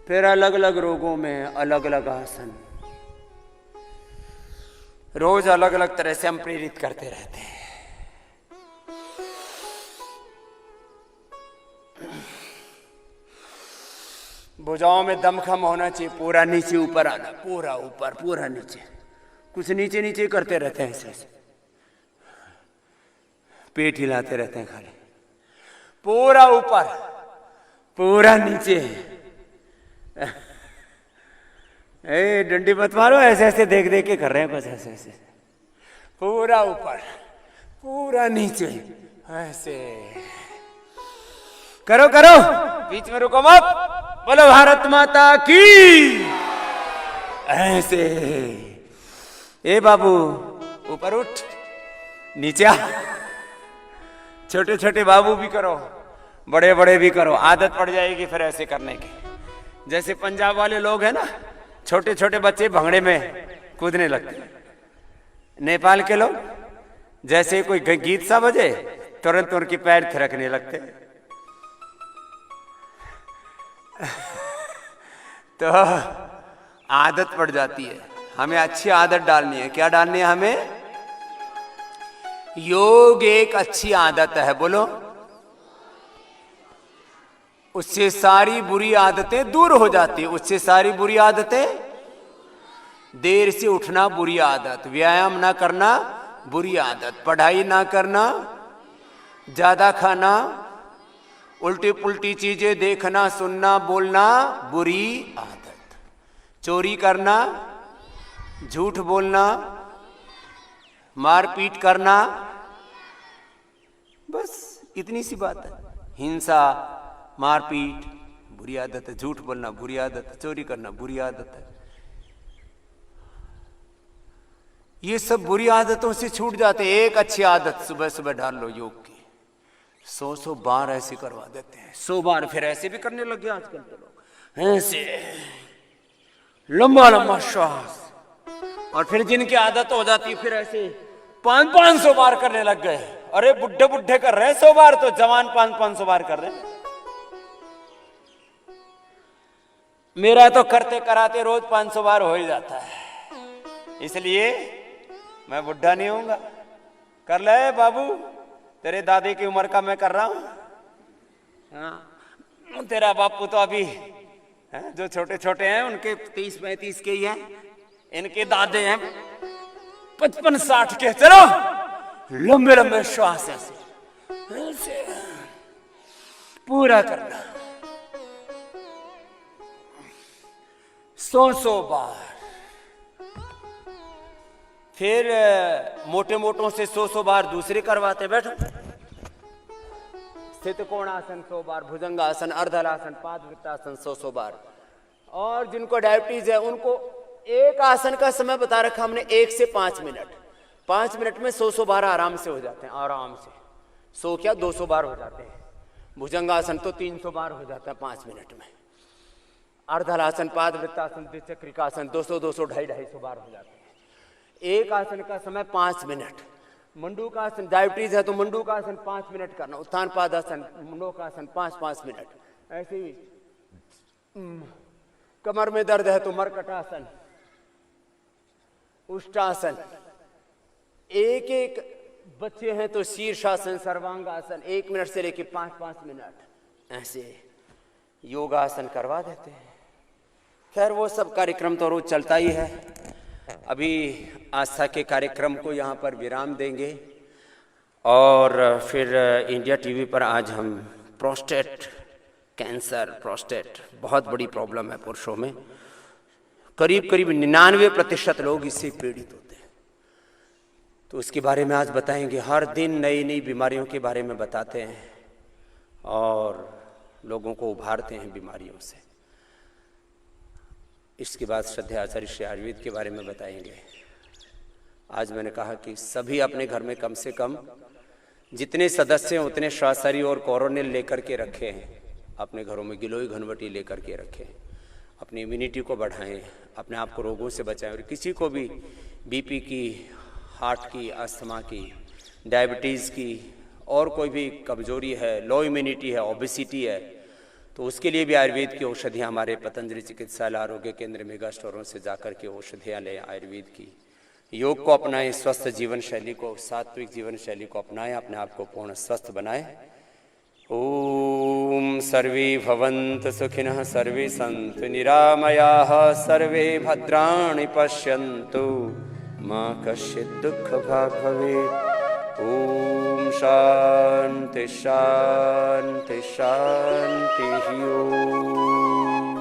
फिर अलग अलग रोगों में अलग अलग आसन, रोज अलग अलग तरह से हम प्रेरित करते रहते हैं। भुजाओं में दमखम होना चाहिए, पूरा नीचे ऊपर आना, पूरा ऊपर पूरा नीचे। कुछ नीचे नीचे करते रहते हैं ऐसे ऐसे, पेट हिलाते रहते हैं खाली। पूरा ऊपर पूरा नीचे। ए डंडी मत मारो, ऐसे ऐसे देख देख के कर रहे हैं बस, ऐसे ऐसे। पूरा ऊपर पूरा नीचे ऐसे करो करो, बीच में रुको मत। बोलो भारत माता की। ऐसे। ए बाबू ऊपर उठ, नीचे आ। छोटे छोटे बाबू भी करो, बड़े बड़े भी करो, आदत पड़ जाएगी फिर ऐसे करने की। जैसे पंजाब वाले लोग हैं ना, छोटे छोटे बच्चे भंगड़े में कूदने लगते। नेपाल के लोग जैसे कोई गीत सा बजे तुरंत उनके पैर थिरकने लगते। तो आदत पड़ जाती है। हमें अच्छी आदत डालनी है। क्या डालनी है हमें? योग एक अच्छी आदत है। बोलो उससे सारी बुरी आदतें दूर हो जाती है। उससे सारी बुरी आदतें, देर से उठना बुरी आदत, व्यायाम ना करना बुरी आदत, पढ़ाई ना करना, ज्यादा खाना, उल्टी पुल्टी चीजें देखना, सुनना, बोलना बुरी आदत, चोरी करना, झूठ बोलना, मारपीट करना, बस इतनी सी बात है। हिंसा, मारपीट बुरी आदत है, झूठ बोलना बुरी आदत है, चोरी करना बुरी आदत है। ये सब बुरी आदतों से छूट जाते। एक अच्छी आदत सुबह सुबह डाल लो योग की, 100 बार ऐसे करवा देते हैं। 100 बार फिर ऐसे भी करने लग गए आजकल तो लोग, ऐसे लंबा लंबा श्वास। और फिर जिनकी आदत हो जाती फिर ऐसे 500 बार करने लग गए। अरे बुढ़े बुढ़े कर रहे हैं 100 बार, तो जवान 500 बार कर रहे हैं। मेरा तो करते कराते रोज 500 बार हो ही जाता है, इसलिए मैं बुढ़ा नहीं होऊंगा। कर ले बाबू, तेरे दादी की उम्र का मैं कर रहा हूं। हाँ, तेरा बापू तो अभी है, जो छोटे छोटे हैं उनके 30-35 के ही हैं, इनके दादे हैं 55-60 के। चलो लंबे लंबे श्वास ऐसे पूरा करना 100 बार। फिर मोटे मोटों से 100 बार दूसरे करवाते। बैठो, स्थित कोणासन 100 बार, भुजंगासन, अर्धलासन, पादवृत्तासन 100 बार। और जिनको डायबिटीज है उनको एक आसन का समय बता रखा हमने, 1 से 5 मिनट। 5 मिनट में 100 बार आराम से हो जाते हैं, आराम से। 100 क्या 200 बार हो जाते हैं। भुजंगासन तो 300 बार हो जाता है 5 मिनट में। अर्धलासन, पादवृत्तासन, द्विचक्रिकासन 200, 250 बार हो जाते हैं। एक आसन का समय 5 मिनट। मंडूकासन, डायबिटीज है तो मंडूकासन 5 मिनट करना। उत्थान पादासन, मंडूकासन 5-5 मिनट। ऐसे ही कमर में दर्द है तो मरकटासन, उष्टासन। एक एक बच्चे हैं तो शीर्षासन, सर्वांगासन 1 मिनट से लेके 5-5 मिनट ऐसे योगासन करवा देते हैं। खैर वो सब कार्यक्रम तो रोज चलता ही है। अभी आस्था के कार्यक्रम को यहाँ पर विराम देंगे और फिर इंडिया टीवी पर आज हम प्रोस्टेट कैंसर, प्रोस्टेट बहुत बड़ी प्रॉब्लम है पुरुषों में। करीब 99% लोग इससे पीड़ित होते हैं, तो उसके बारे में आज बताएंगे। हर दिन नई नई बीमारियों के बारे में बताते हैं और लोगों को उभारते हैं बीमारियों से। इसके बाद श्रद्धेय आचार्य श्री आयुर्वेद के बारे में बताएंगे। आज मैंने कहा कि सभी अपने घर में कम से कम जितने सदस्य हैं उतने श्वासरी और कोरोनिल लेकर के रखे हैं। अपने घरों में गिलोय घनवटी लेकर के रखें। अपनी इम्यूनिटी को बढ़ाएं, अपने आप को रोगों से बचाएं। और किसी को भी बीपी की, हार्ट की, अस्थमा की, डायबिटीज़ की और कोई भी कमजोरी है, लो इम्यूनिटी है, ओबेसिटी है, तो उसके लिए भी आयुर्वेद की औषधियाँ हमारे पतंजलि चिकित्सालय आरोग्य केंद्र मेगा स्टोरों से जाकर के औषधियाँ लें आयुर्वेद की। योग को अपनाएं, स्वस्थ जीवन शैली को, सात्विक जीवन शैली को अपनाएं, अपने आप को पूर्ण स्वस्थ बनाएं। ओम सर्वे भवन्तु सुखिनः, सर्वे सन्तु निरामयाः, सर्वे भद्राणि पश्यन्तु, मा कश्चित् दुःखभाग् भवेत्। ओम शान्ति शान्ति शान्तिः। ओम।